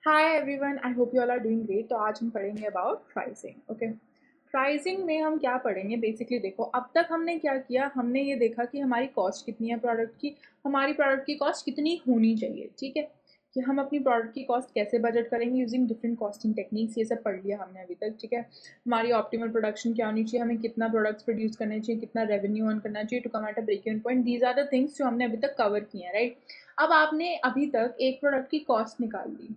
Hi everyone, I hope you all are doing great. तो आज हम पढ़ेंगे अबाउट प्राइसिंग। ओके, प्राइसिंग में हम क्या पढ़ेंगे? बेसिकली देखो, अब तक हमने क्या किया, हमने ये देखा कि हमारी कॉस्ट कितनी है प्रोडक्ट की, हमारी प्रोडक्ट की कॉस्ट कितनी होनी चाहिए। ठीक है, कि हम अपनी प्रोडक्ट की कॉस्ट कैसे बजट करेंगे यूजिंग डिफरेंट कॉस्टिंग टेक्निक्स, ये सब पढ़ लिया हमने अभी तक। ठीक है, हमारी ऑप्टिमल प्रोडक्शन क्या होनी चाहिए, हमें कितना प्रोडक्ट्स प्रोड्यूस करने चाहिए, कितना रेवेन्यू अर्न करना चाहिए to come at a break even point. These are the things जो हमने अभी तक कवर किए हैं, राइट। अब आपने अभी तक एक प्रोडक्ट की कॉस्ट निकाल ली।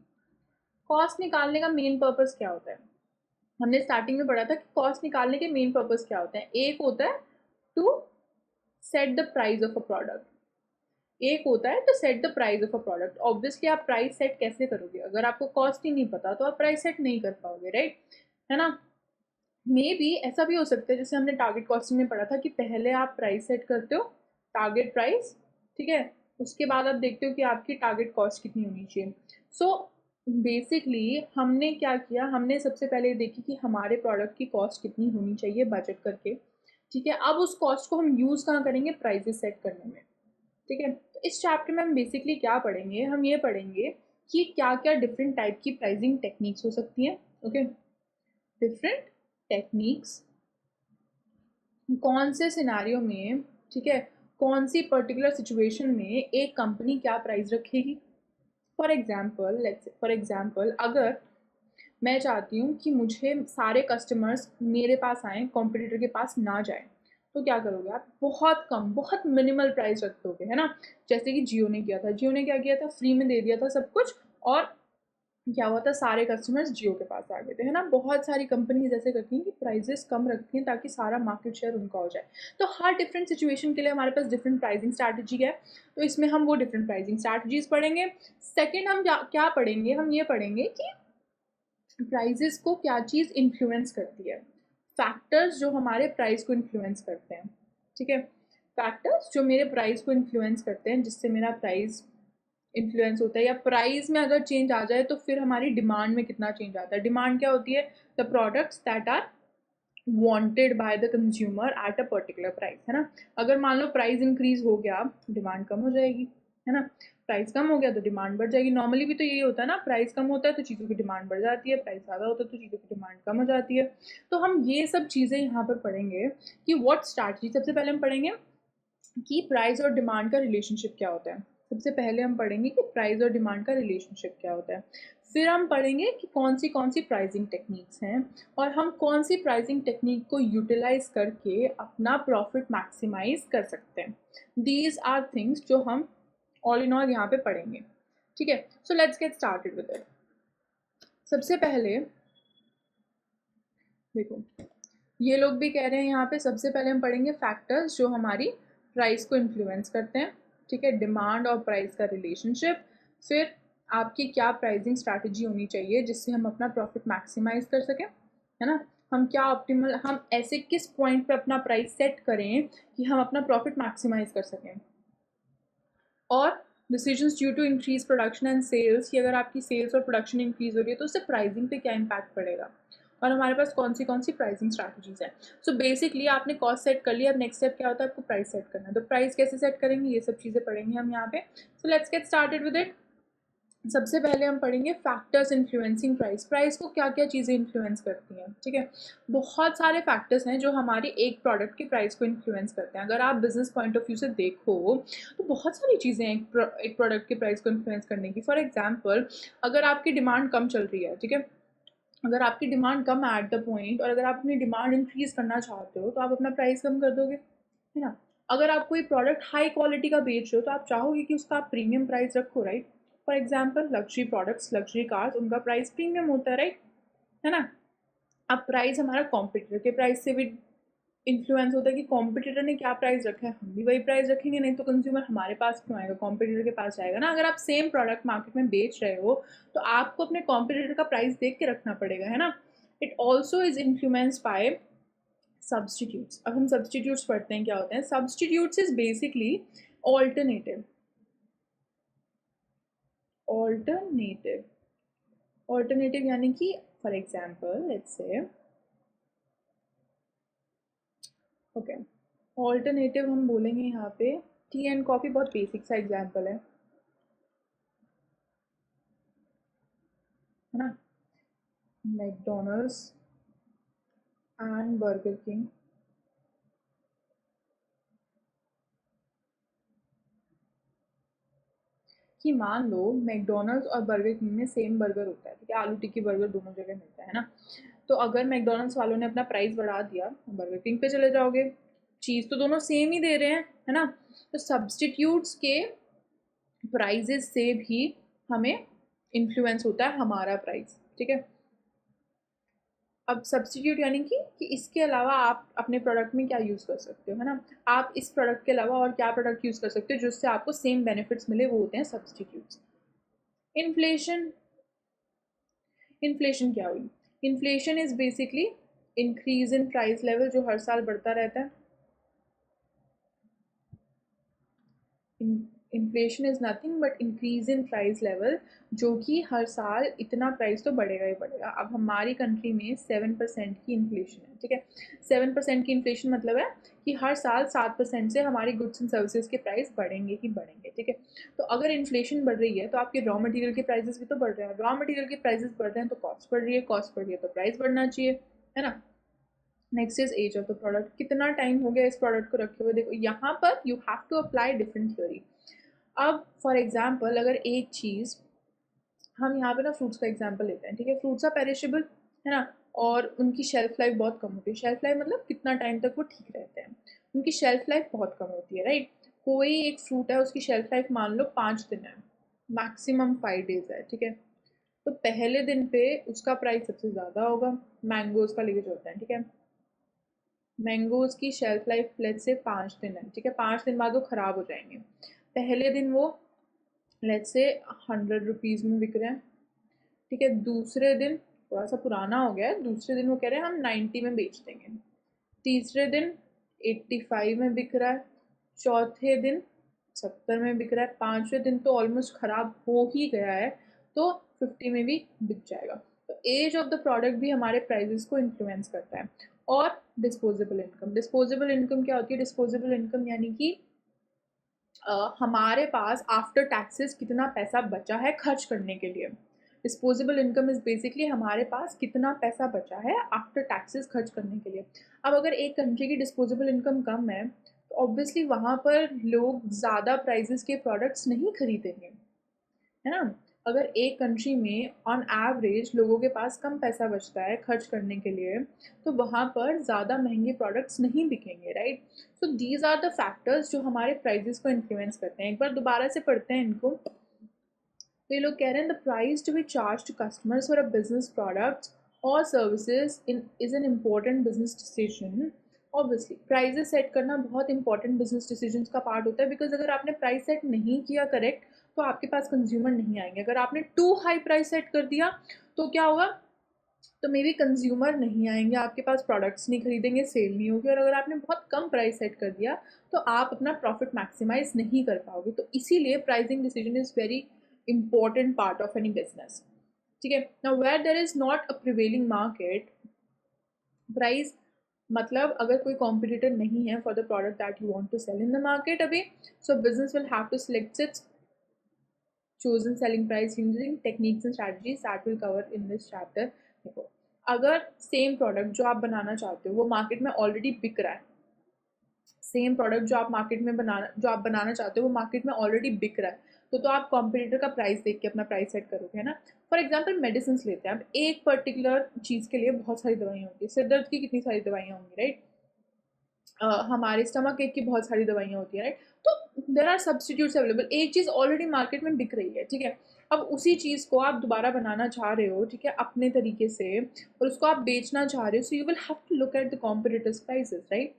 कॉस्ट निकालने का मेन पर्पस क्या होता है? हमने स्टार्टिंग में पढ़ा था कि कॉस्ट निकालने के मेन पर्पस क्या होते हैं। एक होता है to set the price of a product, एक होता है to set the price of a product. Obviously आप प्राइस सेट कैसे करोगे? अगर आपको कॉस्ट ही नहीं पता तो आप प्राइस सेट नहीं कर पाओगे, राइट, है ना। मे बी ऐसा भी हो सकता है, जैसे हमने टारगेट कॉस्टिंग में पढ़ा था कि पहले आप प्राइस सेट करते हो, टारगेट प्राइस, ठीक है, उसके बाद आप देखते हो कि आपकी टारगेट कॉस्ट कितनी होनी चाहिए। सो बेसिकली हमने क्या किया, हमने सबसे पहले देखी कि हमारे प्रोडक्ट की कॉस्ट कितनी होनी चाहिए बजट करके। ठीक है, अब उस कॉस्ट को हम यूज़ कहाँ करेंगे? प्राइजेस सेट करने में। ठीक है, तो इस चैप्टर में हम बेसिकली क्या पढ़ेंगे, हम ये पढ़ेंगे कि क्या क्या डिफरेंट टाइप की प्राइसिंग टेक्निक्स हो सकती हैं। ओके, डिफरेंट टेक्निक्स कौन से सिनारियो में, ठीक है, कौन सी पर्टिकुलर सिचुएशन में एक कंपनी क्या प्राइस रखेगी। फॉर एग्जाम्पल अगर मैं चाहती हूँ कि मुझे सारे कस्टमर्स मेरे पास आएँ, कॉम्पिटिटर के पास ना जाएँ, तो क्या करोगे आप? बहुत कम, बहुत मिनिमल प्राइस रख दोगे, है ना। जैसे कि जियो ने किया था। जियो ने क्या किया था? फ्री में दे दिया था सब कुछ, और क्या हुआ था? सारे कस्टमर्स जियो के पास आ गए थे, है ना। बहुत सारी कंपनीज ऐसे करती हैं कि प्राइजेस कम रखती हैं ताकि सारा मार्केट शेयर उनका हो जाए। तो हर डिफरेंट सिचुएशन के लिए हमारे पास डिफरेंट प्राइसिंग स्ट्रैटेजी है। तो इसमें हम वो डिफरेंट प्राइसिंग स्ट्रैटेजीज पढ़ेंगे। सेकेंड हम क्या पढ़ेंगे? हम ये पढ़ेंगे कि प्राइजेस को क्या चीज़ इन्फ्लुएंस करती है, फैक्टर्स जो हमारे प्राइस को इन्फ्लुएंस करते हैं। ठीक है, फैक्टर्स जो मेरे प्राइस को इन्फ्लुएंस करते हैं, जिससे मेरा प्राइस इन्फ्लुएंस होता है, या प्राइस में अगर चेंज आ जाए तो फिर हमारी डिमांड में कितना चेंज आता है। डिमांड क्या होती है? The products that are wanted by the consumer at a particular price, है ना। अगर मान लो प्राइस इंक्रीज हो गया, डिमांड कम हो जाएगी, है ना। प्राइस कम हो गया तो डिमांड बढ़ जाएगी। नॉर्मली भी तो यही होता है ना, प्राइस कम होता है तो चीज़ों की डिमांड बढ़ जाती है, प्राइस ज़्यादा होता है तो चीज़ों की डिमांड कम हो जाती है। तो हम ये सब चीज़ें यहाँ पर पढ़ेंगे कि व्हाट स्ट्रैटेजी। सबसे पहले हम पढ़ेंगे कि प्राइस और डिमांड का रिलेशनशिप क्या होता है। सबसे पहले हम पढ़ेंगे कि प्राइस और डिमांड का रिलेशनशिप क्या होता है। फिर हम पढ़ेंगे कि कौन सी प्राइसिंग टेक्निक्स हैं, और हम कौन सी प्राइसिंग टेक्निक को यूटिलाइज करके अपना प्रॉफिट मैक्सिमाइज कर सकते हैं। दीज आर थिंग्स जो हम ऑल इन ऑल यहाँ पे पढ़ेंगे। ठीक है, so let's get started with it. सबसे पहले देखो, ये लोग भी कह रहे हैं यहाँ पे, सबसे पहले हम पढ़ेंगे फैक्टर्स जो हमारी प्राइस को इन्फ्लुएंस करते हैं। ठीक है, डिमांड और प्राइस का रिलेशनशिप। फिर आपकी क्या प्राइसिंग स्ट्रैटेजी होनी चाहिए जिससे हम अपना प्रॉफिट मैक्सिमाइज कर सकें, है ना। हम क्या ऑप्टिमल, हम ऐसे किस पॉइंट पे अपना प्राइस सेट करें कि हम अपना प्रॉफिट मैक्सिमाइज कर सकें। और decisions due to increase production and sales, कि अगर आपकी सेल्स और प्रोडक्शन इंक्रीज हो रही है तो उससे प्राइसिंग पे क्या इम्पैक्ट पड़ेगा, और हमारे पास कौन सी प्राइसिंग स्ट्रैटेजीज है। सो बेसिकली आपने कॉस्ट सेट कर लिया, अब नेक्स्ट स्टेप क्या होता है? आपको प्राइस सेट करना है। तो प्राइस कैसे सेट करेंगे, ये सब चीज़ें पढ़ेंगे हम यहाँ पे। So let's get started with it. सबसे पहले हम पढ़ेंगे फैक्टर्स इन्फ्लुएंसिंग प्राइस। प्राइस को क्या क्या चीज़ें इन्फ्लुएंस करती हैं। ठीक है, बहुत सारे फैक्टर्स हैं जो हमारे एक प्रोडक्ट के प्राइस को इन्फ्लुएंस करते हैं। अगर आप बिजनेस पॉइंट ऑफ व्यू से देखो तो बहुत सारी चीज़ें हैं एक प्रोडक्ट के प्राइस को इन्फ्लुएंस करने की। फॉर एग्जाम्पल, अगर आपकी डिमांड कम चल रही है, ठीक है, अगर आपकी डिमांड कम है एट द पॉइंट, और अगर आप अपनी डिमांड इंक्रीज करना चाहते हो तो आप अपना प्राइस कम कर दोगे, है ना। अगर आप कोई प्रोडक्ट हाई क्वालिटी का बेच रहे हो तो आप चाहोगे कि उसका आप प्रीमियम प्राइस रखो, right. For example luxury products, luxury cars, उनका प्राइस प्रीमियम होता है, राइट, है ना। अब प्राइस हमारा कॉम्पिटिटर के प्राइस से भी इन्फ्लुएंस होता है कि कॉम्पिटिटर ने क्या प्राइस रखा है, हम भी वही प्राइस रखेंगे, नहीं तो कंज्यूमर हमारे पास क्यों आएगा, कॉम्पिटिटर के पास जाएगा ना। अगर आप सेम प्रोडक्ट मार्केट में बेच रहे हो तो आपको अपने कॉम्पिटिटर का प्राइस देख के रखना पड़ेगा, है ना। It also is influenced by substitutes. अब हम सब्सटीट्यूट्स पढ़ते हैं, क्या होते हैं substitutes? Is basically alternative. Alternative, alternative यानी कि for example let's say, okay, alternative हम बोलेंगे यहाँ पे टी एंड कॉफ़ी, बहुत बेसिक सा एग्जाम्पल है। है ना, मैकडोनल्ड्स एंड बर्गर किंग कि मान लो मैकडोनल्ड्स और बर्गर किंग में सेम बर्गर होता है, ठीक है, आलू टिक्की बर्गर दोनों जगह मिलता है ना। तो अगर मैकडोनल्ड्स वालों ने अपना प्राइस बढ़ा दिया, बर्गर किंग पे चले जाओगे, चीज़ तो दोनों सेम ही दे रहे हैं, है ना। तो सब्सटीट्यूट्स के प्राइजेस से भी हमें इन्फ्लुएंस होता है हमारा प्राइस, ठीक है। अब सब्सटीट्यूट यानी कि इसके अलावा आप अपने प्रोडक्ट में क्या यूज़ कर सकते हो, है ना। आप इस प्रोडक्ट के अलावा और क्या प्रोडक्ट यूज़ कर सकते हो जिससे आपको सेम बेनिफिट्स मिले, वो होते हैं सब्सटीट्यूट्स। इन्फ्लेशन, इन्फ्लेशन क्या हुई? Inflation is basically increase in price level जो हर साल बढ़ता रहता है। Inflation is nothing but increase in price level, जो कि हर साल इतना प्राइस तो बढ़ेगा ही बढ़ेगा। अब हमारी कंट्री में 7% की इन्फ्लेशन है, ठीक है। 7% की इन्फ्लेशन मतलब है कि हर साल 7% से हमारी गुड्स एंड सर्विसेज के प्राइस बढ़ेंगे ही बढ़ेंगे, ठीक है। तो अगर इन्फ्लेशन बढ़ रही है तो आपके रॉ मटेरियल के प्राइसेस भी तो बढ़ रहे हैं, रॉ मटेरियल के प्राइसेस बढ़ रहे हैं तो कॉस्ट बढ़ रही है, कॉस्ट बढ़ रही है तो प्राइस बढ़ना चाहिए, है ना। Next is age of the product, कितना टाइम हो गया इस प्रोडक्ट को रखे हुए। देखो यहाँ पर you have to apply different theory. अब फॉर एग्जाम्पल अगर एक चीज़, हम यहाँ पे ना फ्रूट्स का एग्जाम्पल लेते हैं, ठीक है। फ्रूट्स आर पेरिशेबल, है ना, और उनकी शेल्फ लाइफ बहुत कम होती है। शेल्फ लाइफ मतलब कितना टाइम तक वो ठीक रहते हैं, उनकी शेल्फ लाइफ बहुत कम होती है, राइट। कोई एक फ्रूट है उसकी शेल्फ लाइफ मान लो 5 दिन है, मैक्सिमम 5 डेज है, ठीक है। तो पहले दिन पे उसका प्राइस सबसे ज़्यादा होगा। मैंगोज का लेके चलते हैं, ठीक है। मैंगोज की शेल्फ लाइफ लेट्स से 5 दिन है, ठीक है। 5 दिन बाद वो ख़राब हो जाएंगे। पहले दिन वो लेट्स से 100 रुपीज़ में बिक रहे हैं, ठीक है। दूसरे दिन थोड़ा सा पुराना हो गया है, दूसरे दिन वो कह रहे हैं हम 90 में बेच देंगे। तीसरे दिन 85 में बिक रहा है। चौथे दिन 70 में बिक रहा है। पाँचवें दिन तो ऑलमोस्ट ख़राब हो ही गया है, तो 50 में भी बिक जाएगा। तो एज ऑफ द प्रोडक्ट भी हमारे प्राइजेस को इन्फ्लुएंस करता है। और डिस्पोजेबल इनकम, डिस्पोजेबल इनकम क्या होती है? डिस्पोजेबल इनकम यानी कि हमारे पास आफ्टर टैक्सेस कितना पैसा बचा है खर्च करने के लिए। डिस्पोजेबल इनकम इज़ बेसिकली हमारे पास कितना पैसा बचा है आफ्टर टैक्सेस खर्च करने के लिए। अब अगर एक कंट्री की डिस्पोजेबल इनकम कम है तो ऑब्वियसली वहाँ पर लोग ज़्यादा प्राइजेस के प्रोडक्ट्स नहीं खरीदेंगे, है ना। अगर एक कंट्री में ऑन एवरेज लोगों के पास कम पैसा बचता है खर्च करने के लिए, तो वहाँ पर ज़्यादा महंगे प्रोडक्ट्स नहीं बिकेंगे, right. So these are the factors जो हमारे प्राइजेस को इन्फ्लुएंस करते हैं। एक बार दोबारा से पढ़ते हैं इनको। तो ये लोग कह रहे हैं the price to be charge to customers for a business products और services in is an important business decision. Obviously prices set करना बहुत इंपॉर्टेंट बिजनेस डिसीजंस का पार्ट होता है, बिकॉज अगर आपने प्राइस सेट नहीं किया करेक्ट तो आपके पास कंज्यूमर नहीं आएंगे। अगर आपने टू हाई प्राइस सेट कर दिया तो क्या होगा? तो मे बी कंज्यूमर नहीं आएंगे आपके पास, प्रोडक्ट्स नहीं खरीदेंगे, सेल नहीं होगी। और अगर आपने बहुत कम प्राइस सेट कर दिया तो आप अपना प्रॉफिट मैक्सिमाइज नहीं कर पाओगे। तो इसीलिए pricing decision is very important part of any business, ठीक है। Now where there is not a prevailing market price, मतलब अगर कोई कॉम्पिटिटर नहीं है for the product that you want to sell in the market अभी, so business will have to select its chosen selling price using techniques and strategies that will cover in this chapter। देखो, अगर same product जो आप बनाना चाहते हो वो market में already बिक रहा है, सेम प्रोडक्ट जो आप मार्केट में बनाना चाहते हो वो मार्केट में ऑलरेडी बिक रहा है, तो आप कॉम्पिटिटर का प्राइस देख के अपना प्राइस सेट करोगे, है ना। फॉर एग्जाम्पल मेडिसिन लेते हैं। अब एक पर्टिकुलर चीज़ के लिए बहुत सारी दवाइयाँ होती है, सिर दर्द की कितनी सारी दवाइयाँ होंगी, राइट। हमारे स्टमक एक की बहुत सारी दवाइयाँ होती है, राइट। तो देर आर सब्सटीट्यूट्स अवेलेबल। एक चीज़ ऑलरेडी मार्केट में बिक रही है, ठीक है। अब उसी चीज़ को आप दोबारा बनाना चाह रहे हो, ठीक है, अपने तरीके से, और उसको आप बेचना चाह रहे हो, so you will have to look at the competitors prices, right.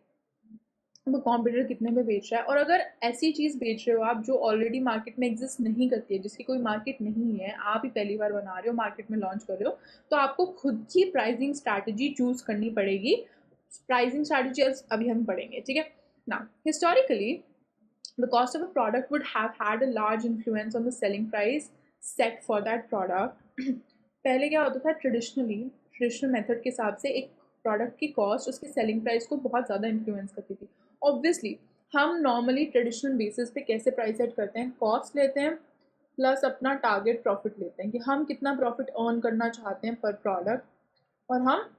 वो कॉम्पिटिटर कितने में बेच रहा है। और अगर ऐसी चीज़ बेच रहे हो आप जो ऑलरेडी मार्केट में एग्जिस्ट नहीं करती है, जिसकी कोई मार्केट नहीं है, आप ही पहली बार बना रहे हो, मार्केट में लॉन्च कर रहे हो, तो आपको खुद की प्राइसिंग स्ट्रैटेजी चूज़ करनी पड़ेगी। प्राइसिंग स्ट्रैटेजी अभी हम पढ़ेंगे, ठीक है ना। Historically the cost of a product would have had a large influence on the selling price set for that product। पहले क्या होता था? ट्रेडिशनल मेथड के हिसाब से एक प्रोडक्ट की कॉस्ट उसके सेलिंग प्राइस को बहुत ज़्यादा इन्फ्लुएंस करती थी। ऑब्वियसली हम नॉर्मली ट्रेडिशनल बेसिस पे कैसे प्राइस सेट करते हैं? कॉस्ट लेते हैं, प्लस अपना टारगेट प्रॉफिट लेते हैं कि हम कितना प्रॉफिट अर्न करना चाहते हैं पर प्रोडक्ट, और हम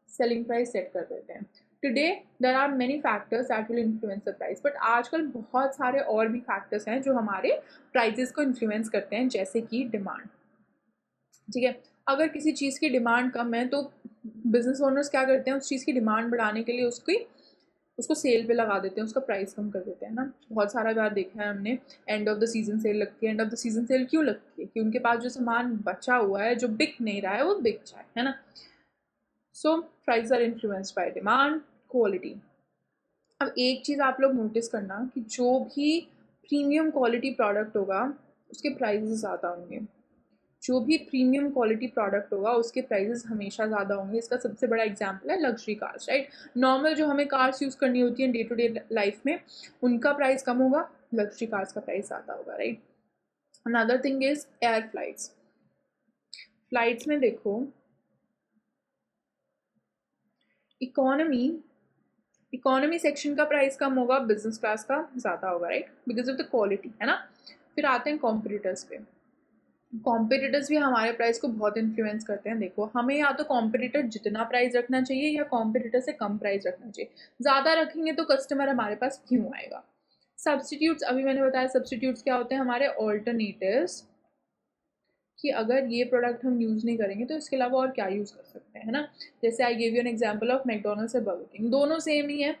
सेलिंग प्राइस सेट कर देते हैं. Today there are many factors that will influence the price, but आजकल बहुत सारे और भी फैक्टर्स हैं जो हमारे प्राइजेस को इन्फ्लुएंस करते हैं, जैसे कि डिमांड. ठीक है, अगर किसी चीज़ की डिमांड कम है तो बिजनेस ओनर्स क्या करते हैं, उस चीज़ की डिमांड बढ़ाने के लिए उसको सेल पे लगा देते हैं, उसका प्राइस कम कर देते हैं ना. बहुत सारा बार देखा है हमने, end of the season cell लगती है. End of the season cell क्यों लगती है? कि उनके पास जो सामान बचा हुआ है, जो बिक नहीं रहा है, वो बिक जाए, है ना. So price are influenced by demand, quality. अब एक चीज़ आप लोग नोटिस करना कि जो भी प्रीमियम क्वालिटी प्रोडक्ट होगा उसके प्राइसेस ज़्यादा होंगे. जो भी प्रीमियम क्वालिटी प्रोडक्ट होगा उसके प्राइसेस हमेशा ज़्यादा होंगे. इसका सबसे बड़ा एग्जांपल है लग्जरी कार्स, राइट. नॉर्मल जो हमें कार्स यूज़ करनी होती हैं डे टू डे लाइफ में, उनका प्राइस कम होगा, लग्जरी कार्स का प्राइस ज़्यादा होगा, right. Another thing is air flights. Flights में देखो, इकोनॉमी इकोनॉमी सेक्शन का प्राइस कम होगा, बिजनेस क्लास का ज़्यादा होगा, right, because of the quality, है ना. फिर आते हैं कॉम्पिटिटर्स पे. कॉम्पिटिटर्स भी हमारे प्राइस को बहुत इन्फ्लुएंस करते हैं. देखो, हमें या तो कॉम्पिटिटर जितना प्राइस रखना चाहिए या कॉम्पिटिटर से कम प्राइस रखना चाहिए. ज़्यादा रखेंगे तो कस्टमर हमारे पास क्यों आएगा. सब्सटीट्यूट्स, अभी मैंने बताया सब्सटीट्यूट्स क्या होते हैं, हमारे ऑल्टरनेटिव्स, कि अगर ये प्रोडक्ट हम यूज़ नहीं करेंगे तो इसके अलावा और क्या यूज़ कर सकते हैं, है ना. जैसे I give you an example of McDonald's और बर्गर किंग. दोनों सेम ही है,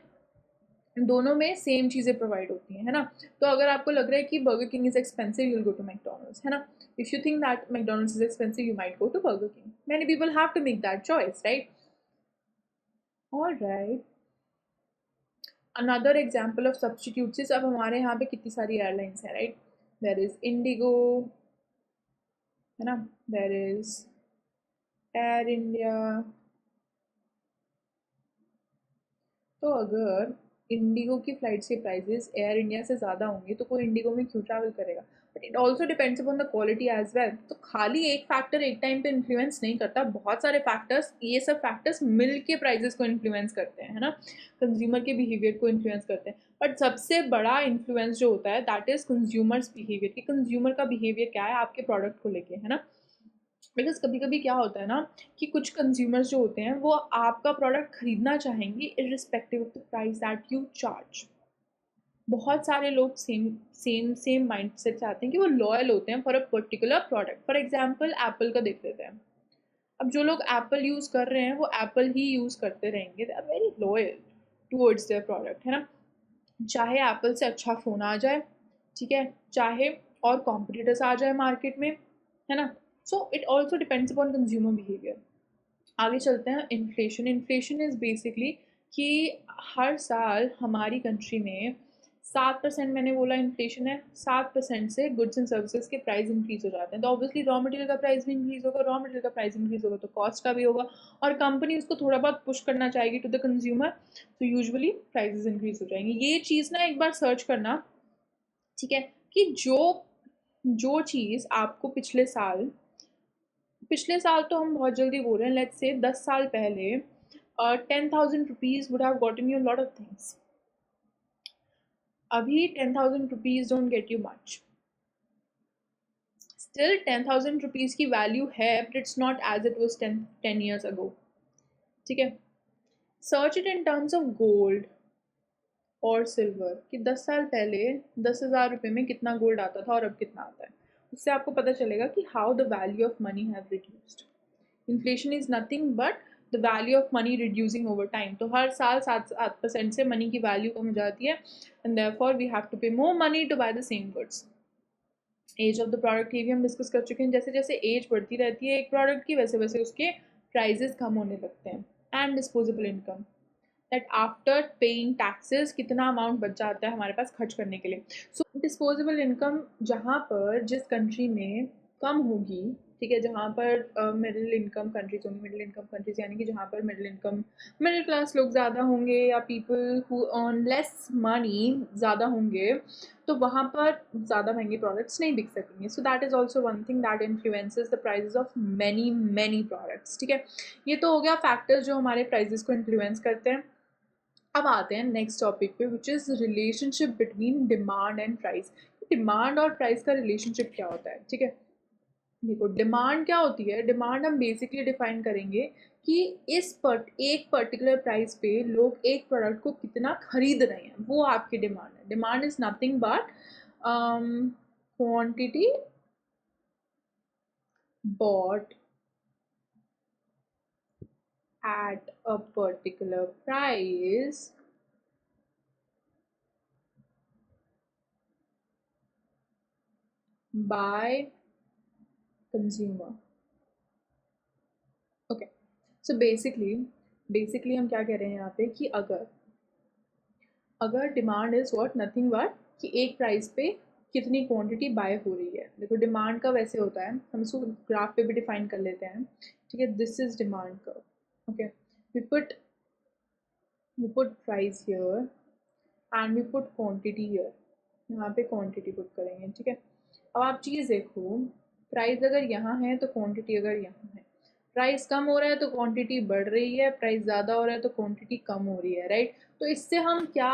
दोनों में सेम चीज़ें प्रोवाइड होती हैं, है ना. तो अगर आपको लग रहा है कि burger king is expensive, you will go to McDonald's, है ना. If you think that McDonald's is expensive, you might go to burger king. Many people have to make that choice, right. Alright, another example of substitutes. अब हमारे यहाँ पे कितनी सारी airlines हैं, right. There is Indigo, है ना, there is air India. तो अगर इंडिगो की फ़्लाइट्स के प्राइसेस एयर इंडिया से ज़्यादा होंगे तो कोई इंडिगो में क्यों ट्रैवल करेगा. But it also depends upon the quality as well. तो खाली एक फैक्टर एक टाइम पे इन्फ्लुएंस नहीं करता, बहुत सारे फैक्टर्स, ये सब फैक्टर्स मिल के प्राइजेस को इन्फ्लुएंस करते हैं, है ना. कंज्यूमर के बिहेवियर को इन्फ्लुएंस करते हैं. बट सबसे बड़ा इन्फ्लुएंस जो होता है दैट इज़ कंज्यूमर्स बिहेवियर, कि कंज्यूमर का बिहेवियर क्या है आपके प्रोडक्ट को लेके, है ना. बिकॉज कभी कभी क्या होता है ना कि कुछ कंज्यूमर्स जो होते हैं वो आपका प्रोडक्ट खरीदना चाहेंगे irrespective of the price that you charge. बहुत सारे लोग same same same mind set चाहते हैं कि वो लॉयल होते हैं for a particular product. For example Apple का देख लेते हैं. अब जो लोग एप्पल यूज़ कर रहे हैं वो एप्पल ही यूज़ करते रहेंगे, they are very loyal towards their product, है ना. चाहे एप्पल से अच्छा फ़ोन आ जाए, ठीक है, चाहे और कॉम्पिटिटर्स आ जाए मार्केट में, है ना. So it also depends upon consumer behaviour. आगे चलते हैं. इन्फ्लेशन. इन्फ्लेशन इज़ बेसिकली कि हर साल हमारी कंट्री में 7%, मैंने बोला इन्फ्लेशन है, 7% से गुड्स एंड सर्विसेज के प्राइस इंक्रीज हो जाते हैं. तो ऑब्वियसली रॉ मटेरियल का प्राइस भी इंक्रीज होगा, रॉ मटेरियल का प्राइस इंक्रीज होगा तो कॉस्ट का भी होगा, और कंपनी उसको थोड़ा बहुत पुश करना चाहेगी टू द कंज्यूमर, तो यूजुअली प्राइसेस इंक्रीज हो जाएंगे. ये चीज़ ना एक बार सर्च करना, ठीक है, कि जो जो चीज़ आपको पिछले साल तो हम बहुत जल्दी बोल रहे हैं, लेट्स से 10 साल पहले 10,000 rupees would have gotten you lot of things. अभी 10,000 rupees don't get you much. Still 10,000 rupees की वैल्यू है, but it's not as it was 10 years ago. ठीक है. Search it in terms of gold और silver, कि 10 साल पहले 10,000 रुपये में कितना गोल्ड आता था और अब कितना आता है. उससे आपको पता चलेगा कि how the value of money have reduced. Inflation is nothing but the value of money reducing over time. तो हर साल 7% से मनी की वैल्यू कम हो जाती है, and therefore we have to pay more money to buy the same goods. Age of the product ये भी हम डिस्कस कर चुके हैं. जैसे जैसे एज बढ़ती रहती है एक प्रोडक्ट की, वैसे वैसे उसके प्राइजेस कम होने लगते हैं. And disposable income, that after paying taxes कितना अमाउंट बच जाता है हमारे पास खर्च करने के लिए. सो डिस्पोजेबल इनकम जहाँ पर जिस कंट्री में कम होगी, ठीक है, जहाँ पर मिडिल इनकम कंट्रीज होंगी, मिडिल इनकम कंट्रीज यानी कि जहाँ पर मिडिल क्लास लोग ज़्यादा होंगे या people who earn less money ज़्यादा होंगे, तो वहाँ पर ज़्यादा महंगे प्रोडक्ट्स नहीं बिक सकेंगे. So that is also one thing that influences the prices of many many products. ठीक है, ये तो हो गया फैक्टर्स जो हमारे प्राइजेस को इन्फ्लुएंस करते हैं. अब आते हैं नेक्स्ट टॉपिक पे, which is relationship between demand and price. Demand और प्राइस का रिलेशनशिप क्या होता है, ठीक है। देखो डिमांड क्या होती है, डिमांड हम बेसिकली डिफाइन करेंगे कि एक पर्टिकुलर प्राइस पे लोग एक प्रोडक्ट को कितना खरीद रहे हैं, वो आपकी डिमांड है। Demand is nothing but quantity bought at a particular price by consumer. Okay, so basically हम क्या कह रहे हैं यहाँ पे कि अगर अगर demand is what, nothing but कि एक प्राइस पे कितनी क्वांटिटी बाय हो रही है। देखो डिमांड का वैसे होता है, हम इसको ग्राफ पे भी डिफाइन कर लेते हैं, ठीक है। This is demand curve, okay. We put price here and we put quantity here, यहाँ पे क्वांटिटी पुट करेंगे, ठीक है। अब आप चीज़ देखो, प्राइस अगर यहाँ है तो क्वांटिटी अगर यहाँ है, प्राइस कम हो रहा है तो क्वांटिटी बढ़ रही है, प्राइस ज़्यादा हो रहा है तो क्वांटिटी कम हो रही है, राइट। तो इससे हम क्या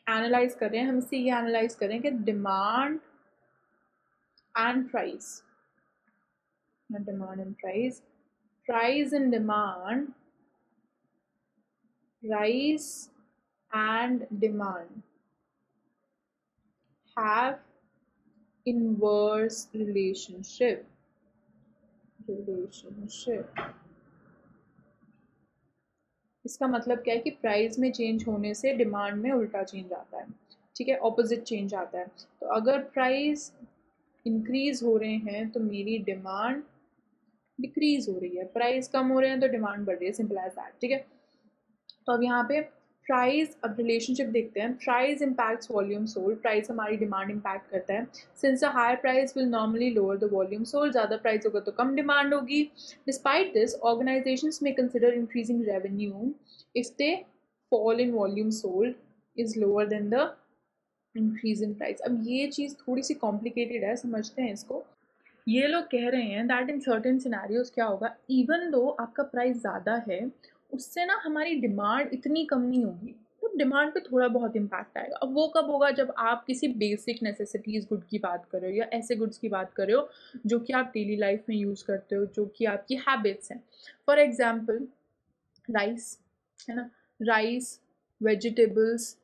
एनालाइज कर रहे हैं, हम इससे ये एनालाइज कर रहे हैं कि demand and price, demand and price, price and demand, price and demand have inverse relationship. इसका मतलब क्या है कि प्राइस में चेंज होने से डिमांड में उल्टा चेंज आता है, ठीक है, ऑपोजिट चेंज आता है। तो अगर प्राइस इंक्रीज हो रहे हैं तो मेरी डिमांड डिक्रीज हो रही है, प्राइस कम हो रहे हैं तो डिमांड बढ़ रही है, सिंपल एज दैट, ठीक है। तो अब यहाँ पे प्राइस, अब रिलेशनशिप देखते हैं। Price impacts volume sold, price हमारी डिमांड इम्पैक्ट करता है। Since a higher price will normally lower the volume sold, ज़्यादा प्राइस होगा तो कम डिमांड होगी। डिस्पाइट दिस ऑर्गेनाइजेशंस में consider increasing revenue if they fall in volume sold is lower than the increase in price. अब ये चीज़ थोड़ी सी complicated है, समझते हैं इसको। ये लोग कह रहे हैं दैट इन सर्टेन सिनेरियोज क्या होगा, इवन दो आपका प्राइस ज़्यादा है, उससे ना हमारी डिमांड इतनी कम नहीं होगी, तो डिमांड पे थोड़ा बहुत इम्पैक्ट आएगा। अब वो कब होगा, जब आप किसी बेसिक नेसेसिटीज़ गुड की बात कर रहे हो या ऐसे गुड्स की बात कर रहे हो जो कि आप डेली लाइफ में यूज़ करते हो, जो कि आपकी हैबिट्स हैं। फॉर एग्जाम्पल राइस, है ना, राइस, वेजिटेबल्स,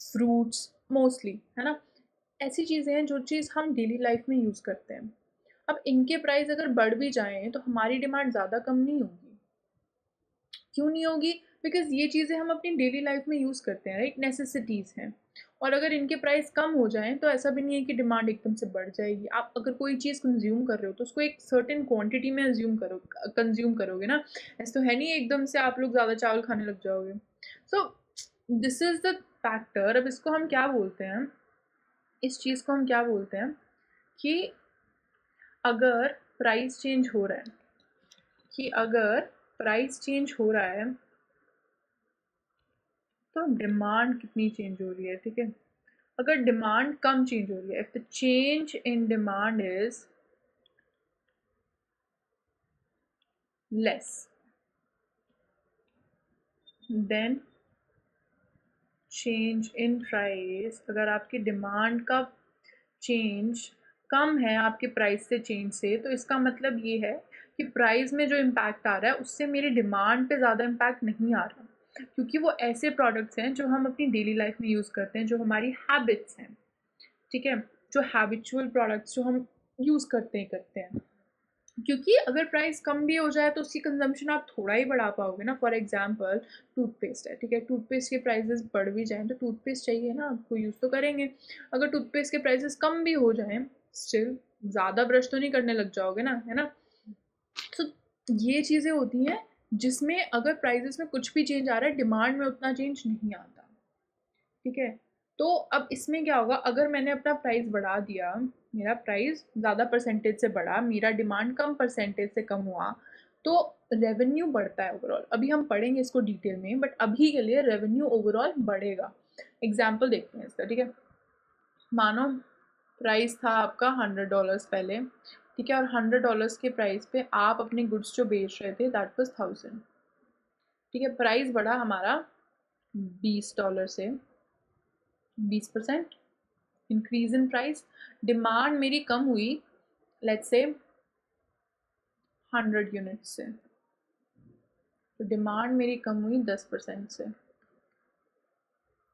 फ्रूट्स मोस्टली, है ना, ऐसी चीज़ें हैं जो चीज़ हम डेली लाइफ में यूज़ करते हैं। अब इनके प्राइस अगर बढ़ भी जाएँ तो हमारी डिमांड ज़्यादा कम नहीं होगी। क्यों नहीं होगी? बिकॉज़ ये चीज़ें हम अपनी डेली लाइफ में यूज़ करते हैं, राइट, नेसेसिटीज़ हैं। और अगर इनके प्राइस कम हो जाएँ तो ऐसा भी नहीं है कि डिमांड एकदम से बढ़ जाएगी। आप अगर कोई चीज़ कंज़्यूम कर रहे हो तो उसको एक सर्टेन क्वांटिटी में कंज़्यूम करोगे ना। ऐसा तो है नहीं एकदम से आप लोग ज़्यादा चावल खाने लग जाओगे। So this is the factor. अब इसको हम क्या बोलते हैं, इस चीज़ को हम क्या बोलते हैं कि अगर प्राइस चेंज हो रहा है, कि अगर प्राइस चेंज हो रहा है तो डिमांड कितनी चेंज हो रही है, ठीक है। अगर डिमांड कम चेंज हो रही है, if the change in demand is less than change in price, अगर आपकी डिमांड का चेंज कम है आपके प्राइस से चेंज से, तो इसका मतलब ये है कि प्राइस में जो इम्पैक्ट आ रहा है उससे मेरी डिमांड पे ज़्यादा इम्पैक्ट नहीं आ रहा, क्योंकि वो ऐसे प्रोडक्ट्स हैं जो हम अपनी डेली लाइफ में यूज़ करते हैं, जो हमारी हैबिट्स हैं, ठीक है, जो हैबिचुअल प्रोडक्ट्स जो हम यूज़ करते हैं। क्योंकि अगर प्राइस कम भी हो जाए तो उसकी कंजम्पशन आप थोड़ा ही बढ़ा पाओगे ना। फॉर एग्जांपल टूथपेस्ट है, ठीक है, टूथपेस्ट के प्राइसेस बढ़ भी जाएँ तो टूथपेस्ट चाहिए ना आपको, यूज़ तो करेंगे। अगर टूथपेस्ट के प्राइसेस कम भी हो जाएँ, स्टिल ज़्यादा ब्रश तो नहीं करने लग जाओगे ना, है ना। तो ये चीज़ें होती हैं जिसमें अगर प्राइसेस में कुछ भी चेंज आ रहा है, डिमांड में उतना चेंज नहीं आता, ठीक है। तो अब इसमें क्या होगा, अगर मैंने अपना प्राइस बढ़ा दिया, मेरा प्राइस ज़्यादा परसेंटेज से बढ़ा, मेरा डिमांड कम परसेंटेज से कम हुआ, तो रेवेन्यू बढ़ता है ओवरऑल। अभी हम पढ़ेंगे इसको डिटेल में, बट अभी के लिए रेवेन्यू ओवरऑल बढ़ेगा। एग्जाम्पल देखते हैं इसका, ठीक है। मानो प्राइस था आपका $100 पहले, ठीक है, और $100 के प्राइस पे आप अपने गुड्स जो बेच रहे थे दैट वाज 1000, ठीक है। प्राइस बढ़ा हमारा $20 से, 20%, इंक्रीज इन प्राइस, डिमांड मेरी कम हुई लेट्स से 100 यूनिट से, तो डिमांड मेरी कम हुई 10% से।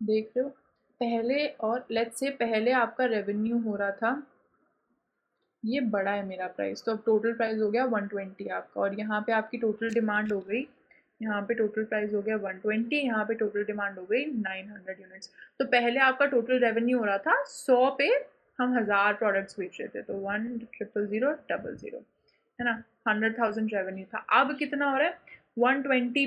देख रहे हो, पहले और लेट्स से पहले आपका रेवेन्यू हो रहा था, ये बड़ा है मेरा प्राइस, तो अब टोटल प्राइस हो गया 120 आपका, और यहाँ पे आपकी टोटल डिमांड हो गई, यहाँ पे टोटल प्राइस हो गया 120, यहाँ पे टोटल डिमांड हो गई 900 यूनिट्स। तो पहले आपका टोटल रेवेन्यू हो रहा था 100 पे हम 1000 प्रोडक्ट्स बेच रहे थे, तो 1000000 है ना, 100,000 रेवेन्यू था। अब कितना हो रहा है, 120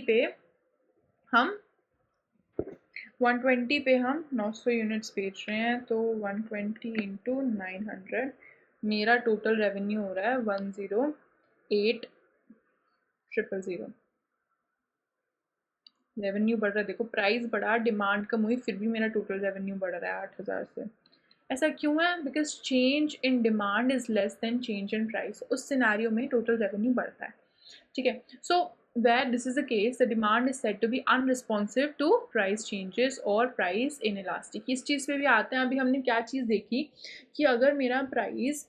पे हम 900 यूनिट्स बेच रहे हैं, तो 120 इंटू 900, मेरा टोटल रेवेन्यू हो रहा है 108,000। रेवेन्यू बढ़ रहा है, देखो प्राइस बढ़ा, डिमांड कम हुई, फिर भी मेरा टोटल रेवेन्यू बढ़ रहा है 8,000 से। ऐसा क्यों है, because change in demand is less than change in price, उस सिनेरियो में टोटल रेवेन्यू बढ़ता है। ठीक है, सो where this is the case, the demand is said to be unresponsive to price changes or price inelastic। इस चीज़ पे भी आते हैं। अभी हमने क्या चीज़ देखी कि अगर मेरा प्राइस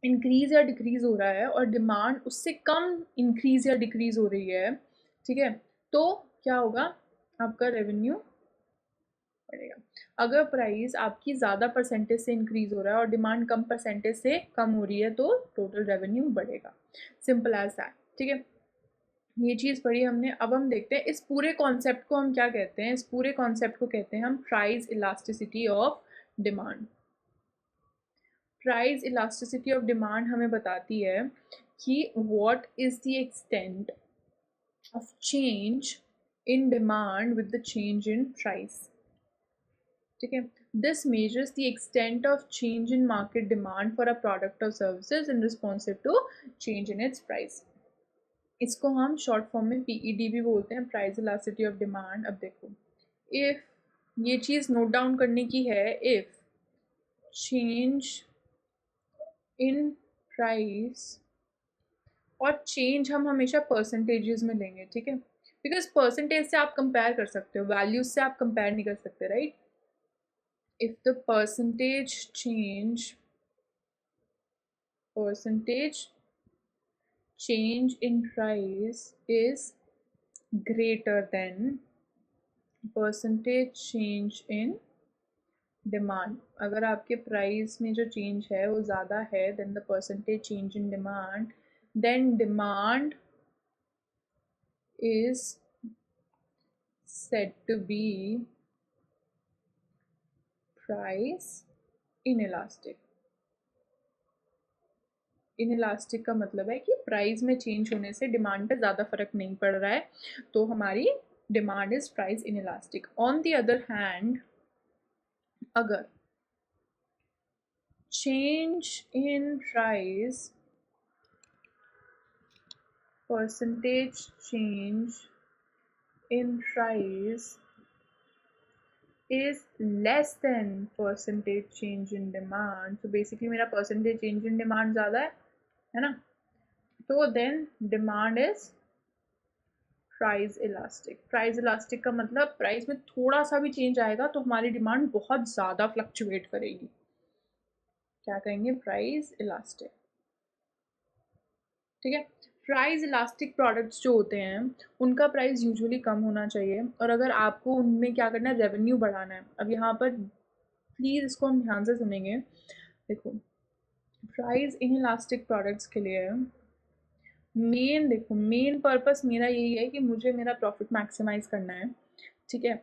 इंक्रीज या डिक्रीज हो रहा है और डिमांड उससे कम इंक्रीज या डिक्रीज हो रही है, ठीक है, तो क्या होगा, आपका रेवेन्यू बढ़ेगा। अगर प्राइस आपकी ज़्यादा परसेंटेज से इंक्रीज हो रहा है और डिमांड कम परसेंटेज से कम हो रही है, तो टोटल रेवेन्यू बढ़ेगा। Simple as that. ठीक है, ये चीज़ पढ़ी हमने। अब हम देखते हैं इस पूरे कॉन्सेप्ट को हम क्या कहते हैं। इस पूरे कॉन्सेप्ट को कहते हैं हम price elasticity of demand. Price elasticity of demand हमें बताती है कि what is the extent of change in demand with the change in price. ठीक है, this measures the extent of change in market demand for a product और services in responsive to change in its price. इसको हम short form में PED भी बोलते हैं, price elasticity of demand. अब देखो, इफ ये चीज़ नोट डाउन करने की है, इफ चेंज इन प्राइस, और चेंज हम हमेशा परसेंटेजेस में लेंगे, ठीक है, बिकॉज परसेंटेज से आप कंपेयर कर सकते हो, वैल्यूज से आप कंपेयर नहीं कर सकते, right. If the percentage change in price is greater than percentage change in demand, अगर आपके प्राइस में जो चेंज है वो ज़्यादा है than the percentage change in demand, then demand is said to be price inelastic। Inelastic का मतलब है कि प्राइस में चेंज होने से डिमांड पे ज़्यादा फर्क नहीं पड़ रहा है, तो हमारी demand is price inelastic. On the other hand, अगर change in price, percentage change in price is less than percentage change in demand, so basically मेरा percentage change in demand ज़्यादा है ना, तो then demand is price elastic. Price elastic का मतलब price में थोड़ा सा भी चेंज आएगा तो हमारी डिमांड बहुत ज़्यादा फ्लक्चुएट करेगी, क्या कहेंगे, प्राइस इलास्टिक। ठीक है, प्राइस इलास्टिक प्रोडक्ट्स जो होते हैं उनका प्राइस यूजुअली कम होना चाहिए, और अगर आपको उनमें क्या करना है, रेवेन्यू बढ़ाना है। अब यहाँ पर प्लीज़ इसको हम ध्यान से सुनेंगे। देखो, प्राइस इन इलास्टिक प्रोडक्ट्स के लिए मेन पर्पस मेरा यही है कि मुझे मेरा प्रॉफिट मैक्सिमाइज करना है। ठीक है,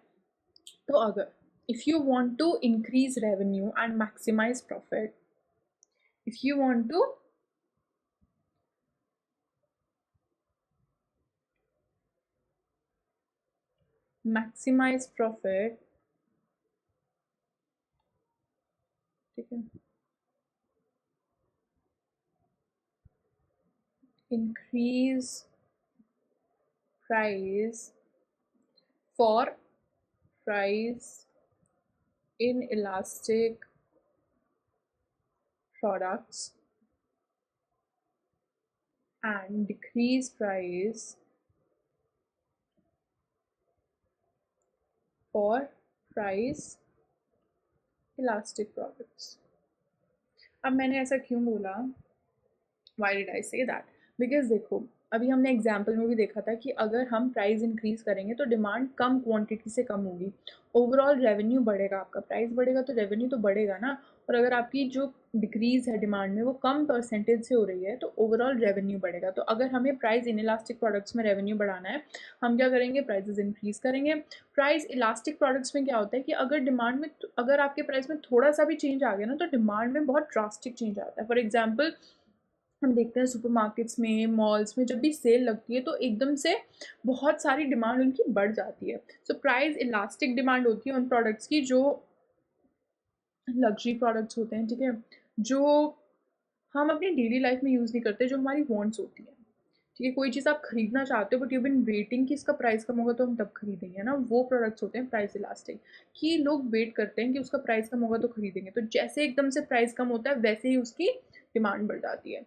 तो अगर if you want to increase revenue and maximise profit, if you want to maximise profit, ठीक है, increase price for price inelastic products and decrease price for price elastic products. अब मैंने ऐसा क्यों बोला, why did I say that, because देखो अभी हमने एग्जाम्पल में भी देखा था कि अगर हम प्राइस इंक्रीज करेंगे तो डिमांड कम क्वांटिटी से कम होगी, ओवरऑल रेवेन्यू बढ़ेगा, आपका प्राइस बढ़ेगा तो रेवेन्यू तो बढ़ेगा ना। और अगर आपकी जो डिक्रीज है डिमांड में वो कम परसेंटेज से हो रही है तो ओवरऑल रेवेन्यू बढ़ेगा। तो अगर हमें प्राइस इनइलास्टिक प्रोडक्ट्स में रेवेन्यू बढ़ाना है, हम क्या करेंगे, प्राइसेस इंक्रीज करेंगे। प्राइस इलास्टिक प्रोडक्ट्स में क्या होता है कि अगर डिमांड में, अगर आपके प्राइस में थोड़ा सा भी चेंज आ गया ना तो डिमांड में बहुत ड्रास्टिक चेंज आता है। फॉर एग्जाम्पल हम देखते हैं सुपरमार्केट्स में, मॉल्स में, जब भी सेल लगती है तो एकदम से बहुत सारी डिमांड उनकी बढ़ जाती है। सो प्राइस इलास्टिक डिमांड होती है उन प्रोडक्ट्स की जो लग्जरी प्रोडक्ट्स होते हैं, ठीक है, जो हम अपनी डेली लाइफ में यूज़ नहीं करते, जो हमारी वांट्स होती है। ठीक है, कोई चीज़ आप खरीदना चाहते हो बट यू बिन वेटिंग कि इसका प्राइस कम होगा तो हम तब खरीदेंगे ना, वो प्रोडक्ट्स होते हैं प्राइस इलास्टिक, कि लोग वेट करते हैं कि उसका प्राइस कम होगा तो खरीदेंगे, तो जैसे एकदम से प्राइस कम होता है वैसे ही उसकी डिमांड बढ़ जाती है।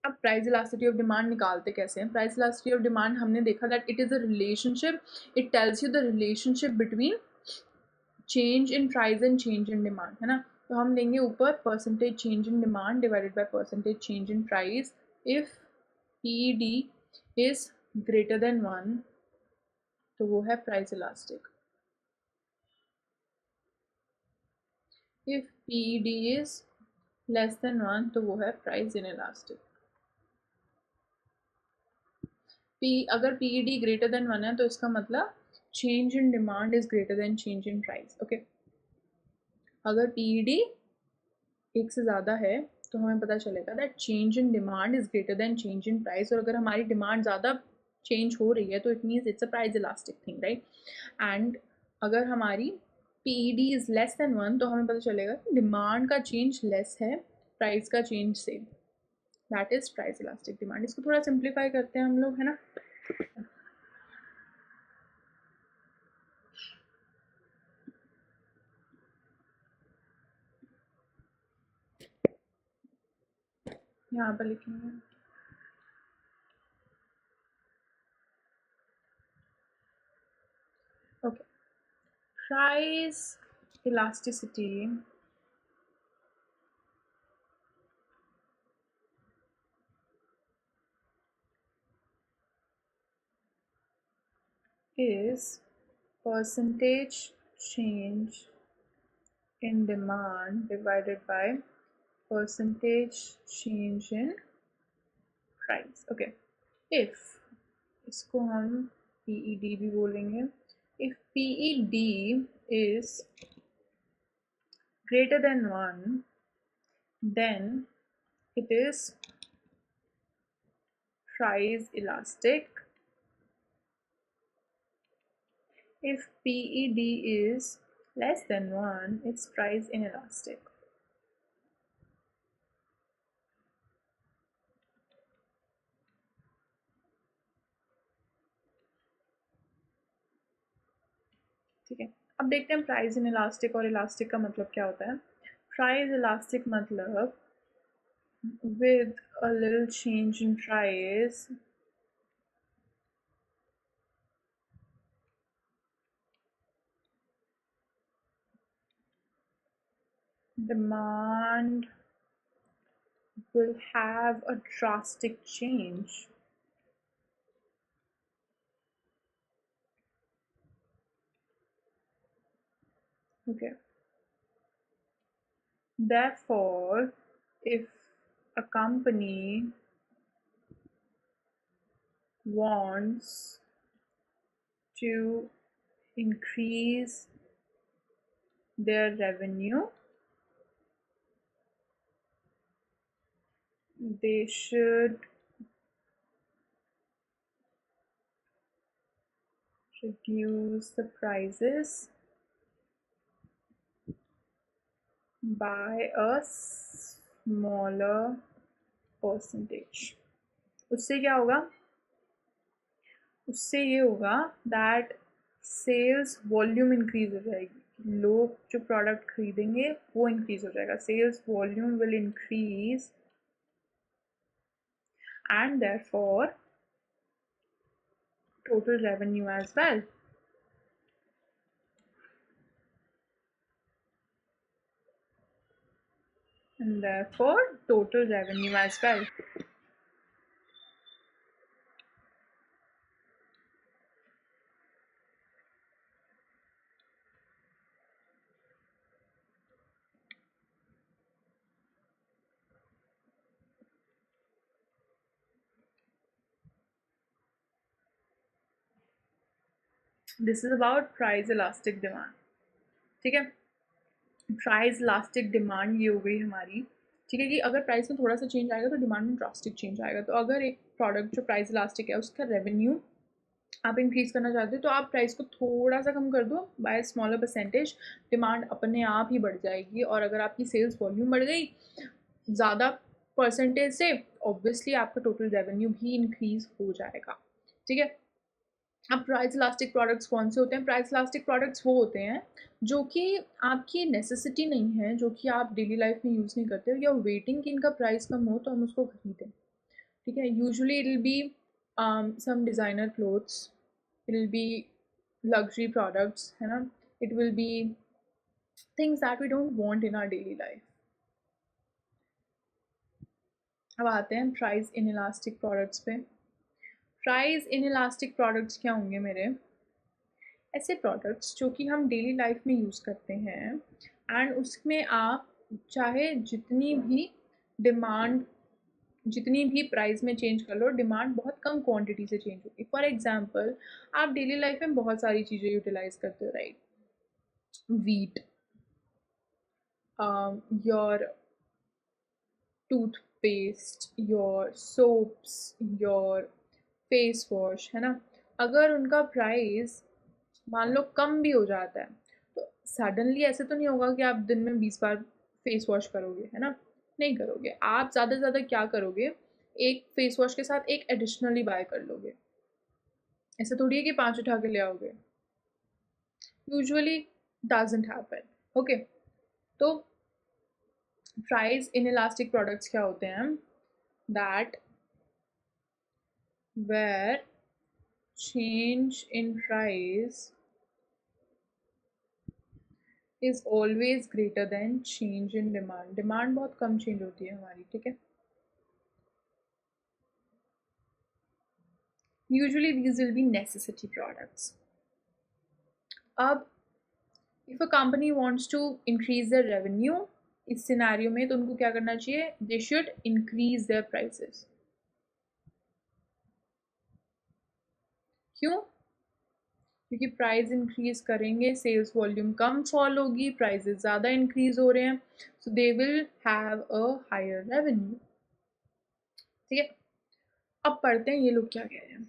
अब प्राइस इलास्टिसिटी ऑफ डिमांड निकालते कैसे हैं? प्राइस इलास्टिसिटी ऑफ डिमांड हमने देखा that it is a relationship, it tells you the relationship between change in price and change in demand, है ना। तो हम लेंगे ऊपर percentage change in demand divided by percentage change in price. If PED is greater than 1 तो वो है price elastic. If PED is less than 1 तो वो है प्राइस इनइलास्टिक। अगर PED ग्रेटर देन 1 है तो इसका मतलब change in demand is greater than change in price. Okay, अगर PED 1 से ज़्यादा है तो हमें पता चलेगा that change in demand is greater than change in price, और अगर हमारी डिमांड ज़्यादा चेंज हो रही है तो it means it's a price elastic thing, right. And अगर हमारी PED इज लेस देन 1 तो हमें पता चलेगा कि डिमांड का चेंज लेस है प्राइस का चेंज से, that is price elastic demand. इसको थोड़ा सिंप्लीफाई करते हैं हम लोग, है ना। यहाँ पर लिखेंगे okay, price elasticity is percentage change in demand divided by percentage change in price. Okay, if इसको हम PED भी बोलेंगे, if PED is greater than 1 then it is price elastic. If PED is less than 1 it's price inelastic. ठीक है, अब देखते हैं price in elastic और इलास्टिक का मतलब क्या होता है। प्राइस इलास्टिक मतलब with a little change in price demand will have a drastic change. Okay, therefore if a company wants to increase their revenue they should reduce the prices by a smaller percentage. उससे क्या होगा, उससे ये होगा that sales volume increase हो जाएगी, लोग जो प्रोडक्ट खरीदेंगे वो इंक्रीज हो जाएगा, sales volume will increase and therefore total revenue as well. and therefore total revenue as well. This is about price elastic demand. ठीक है, प्राइस इलास्टिक डिमांड ये हो गई हमारी. ठीक है, कि अगर प्राइस में थोड़ा सा चेंज आएगा तो डिमांड में ड्रास्टिक चेंज आएगा. तो अगर एक प्रोडक्ट जो प्राइस इलास्टिक है उसका रेवेन्यू आप इंक्रीज़ करना चाहते हो तो आप प्राइस को थोड़ा सा कम कर दो बाय स्मॉलर परसेंटेज, डिमांड अपने आप ही बढ़ जाएगी. और अगर आपकी सेल्स वॉल्यूम बढ़ गई ज़्यादा परसेंटेज से, ऑब्वियसली आपका टोटल रेवेन्यू भी इंक्रीज़ हो जाएगा. ठीक है, अब प्राइस इलास्टिक प्रोडक्ट्स कौन से होते हैं? प्राइस इलास्टिक प्रोडक्ट्स वो होते हैं जो कि आपकी नेसेसिटी नहीं है, जो कि आप डेली लाइफ में यूज़ नहीं करते हो, या वेटिंग कि इनका प्राइस कम हो तो हम उसको खरीदें. ठीक है, usually it will be some designer clothes, it will be luxury products, है ना, it will be things that we don't want in our daily life. अब आते हैं प्राइस इन इलास्टिक प्रोडक्ट्स पे. प्राइस इन इलास्टिक प्रोडक्ट्स क्या होंगे मेरे? ऐसे प्रोडक्ट्स जो कि हम डेली लाइफ में यूज़ करते हैं एंड उसमें आप चाहे जितनी भी प्राइस में चेंज कर लो, डिमांड बहुत कम क्वांटिटी से चेंज होगी. फॉर एग्जांपल, आप डेली लाइफ में बहुत सारी चीज़ें यूटिलाइज करते हो, right? Wheat, your toothpaste, your soaps, your face wash, है ना. अगर उनका प्राइस मान लो कम भी हो जाता है तो सडनली ऐसे तो नहीं होगा कि आप दिन में 20 बार फेस वॉश करोगे, है ना. नहीं करोगे. आप ज़्यादा से ज़्यादा क्या करोगे, एक फेस वॉश के साथ एक एडिशनली बाय कर लोगे. ऐसा थोड़ी है कि 5 उठा के ले आओगे. Usually doesn't happen. ओके, तो प्राइस इन इलास्टिक प्रोडक्ट्स क्या होते हैं? That where change in price is always greater than change in demand. Demand बहुत कम चेंज होती है हमारी. ठीक है, usually these will be necessity products. अब if a company wants to increase their revenue, इस सिनेरियो में तो उनको क्या करना चाहिए? they should increase their prices. क्यों? क्योंकि प्राइस इंक्रीज करेंगे, सेल्स वॉल्यूम कम फॉल होगी, प्राइसेस ज़्यादा इंक्रीज हो रहे हैं, so they will have a higher revenue. ठीक है, अब पढ़ते हैं ये लोग क्या कह रहे हैं.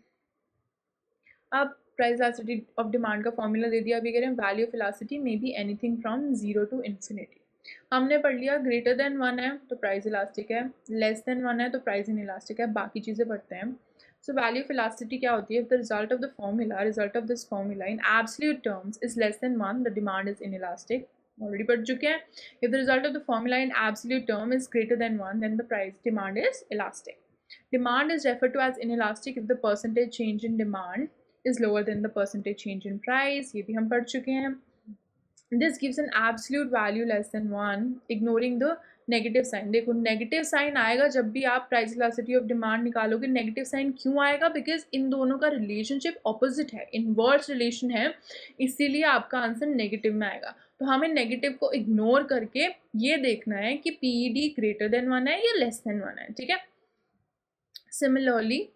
अब प्राइस इलास्टिसिटी ऑफ डिमांड का फॉर्मूला दे दिया. अभी कह रहे हैं value of elasticity may be anything from 0 to infinity. हमने पढ़ लिया ग्रेटर देन 1 है तो प्राइस इलास्टिक है, लेस देन 1 है तो प्राइस इन इलास्टिक है. बाकी चीज़ें पढ़ते हैं. So value of elasticity क्या होती है? If the result of this formula in absolute terms is less than 1, the demand is inelastic. Already पढ़ चुके हैं. If the result of the formula in absolute term is greater than 1, then the price demand is elastic. Demand is referred to as inelastic if the percentage change in demand is lower than the percentage change in price. ये भी हम पढ़ चुके हैं. This gives an absolute value less than 1, ignoring the negative sign. देखो, negative sign आएगा जब भी आप प्राइस इलास्टिसिटी ऑफ डिमांड निकालोगे. नेगेटिव साइन क्यों आएगा? बिकॉज इन दोनों का रिलेशनशिप ऑपोजिट है, इनवर्स रिलेशन है, इसीलिए आपका आंसर नेगेटिव में आएगा. तो हमें नेगेटिव को इग्नोर करके ये देखना है कि पीईडी ग्रेटर देन 1 है या लेस देन 1 है. ठीक है, similarly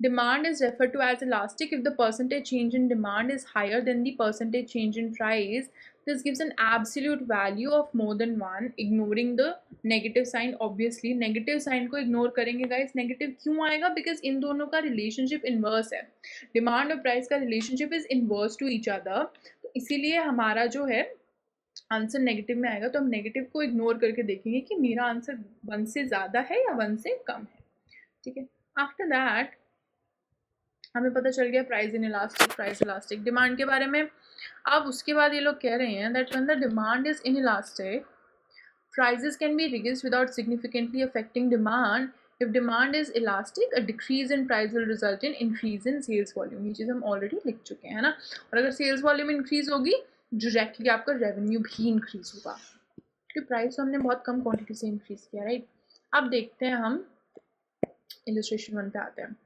demand is referred to as elastic if the percentage change in demand is higher than the percentage change in price. This gives an absolute value of more than 1, ignoring the negative sign. Obviously negative sign को ignore करेंगे guys. Negative क्यों आएगा? Because इन दोनों का relationship inverse है. Demand और price का relationship is inverse to each other. तो इसीलिए हमारा जो है आंसर नेगेटिव में आएगा. तो हम नेगेटिव को इग्नोर करके देखेंगे कि मेरा आंसर 1 से ज़्यादा है या 1 से कम है. ठीक है, आफ्टर दैट हमें पता चल गया प्राइस इलास्टिक डिमांड के बारे में. अब उसके बाद ये लोग कह रहे हैं that when the demand is inelastic, prices can be reduced without significantly affecting demand. If demand is elastic, a decrease in price will result in increase in sales volume. ये चीज़ हम ऑलरेडी लिख चुके हैं ना. और अगर सेल्स वॉल्यूम इंक्रीज होगी, directly आपका रेवेन्यू भी इंक्रीज होगा. क्योंकि प्राइस तो हमने बहुत कम क्वांटिटी से इंक्रीज किया, राइट। अब देखते हैं हम इलस्ट्रेशन 1 पे आते हैं।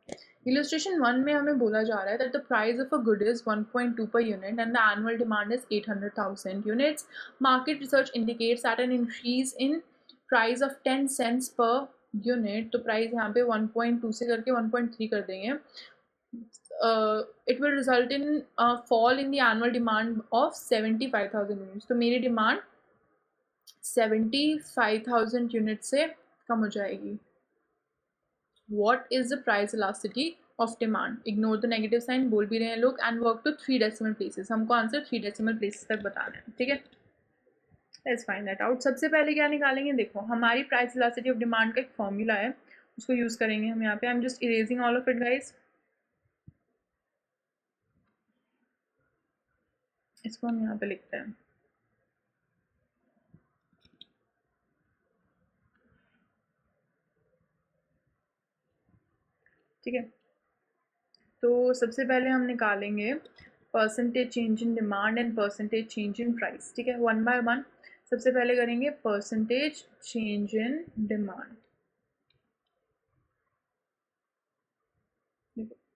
इलस्ट्रेशन 1 में हमें बोला जा रहा है that the price of a good is 1.2 per unit and the annual demand is 800,000 units. Market research indicates that an increase in price of 10 cents per unit, तो प्राइस यहाँ पे 1.2 से करके 1.3 कर देंगे, it will result in a fall in the annual demand of 75,000 units. तो मेरी demand 75,000 unit से कम हो जाएगी. What is the price elasticity of demand? Ignore the negative sign, बोल भी रहे हैं लोग, and work to 3 decimal places. हमको आंसर 3 decimal places तक बताना है, ठीक है. Let's find that out. सबसे पहले क्या निकालेंगे, देखो हमारी प्राइस इलास्टिसिटी ऑफ डिमांड का एक फॉर्मूला है, उसको यूज करेंगे हम यहाँ पे. I am just erasing all of it guys. इसको हम यहाँ पे लिखते हैं, ठीक है. तो सबसे पहले हम निकालेंगे percentage change in demand and percentage change in price, ठीक है, वन बाय वन. सबसे पहले करेंगे percentage change in demand.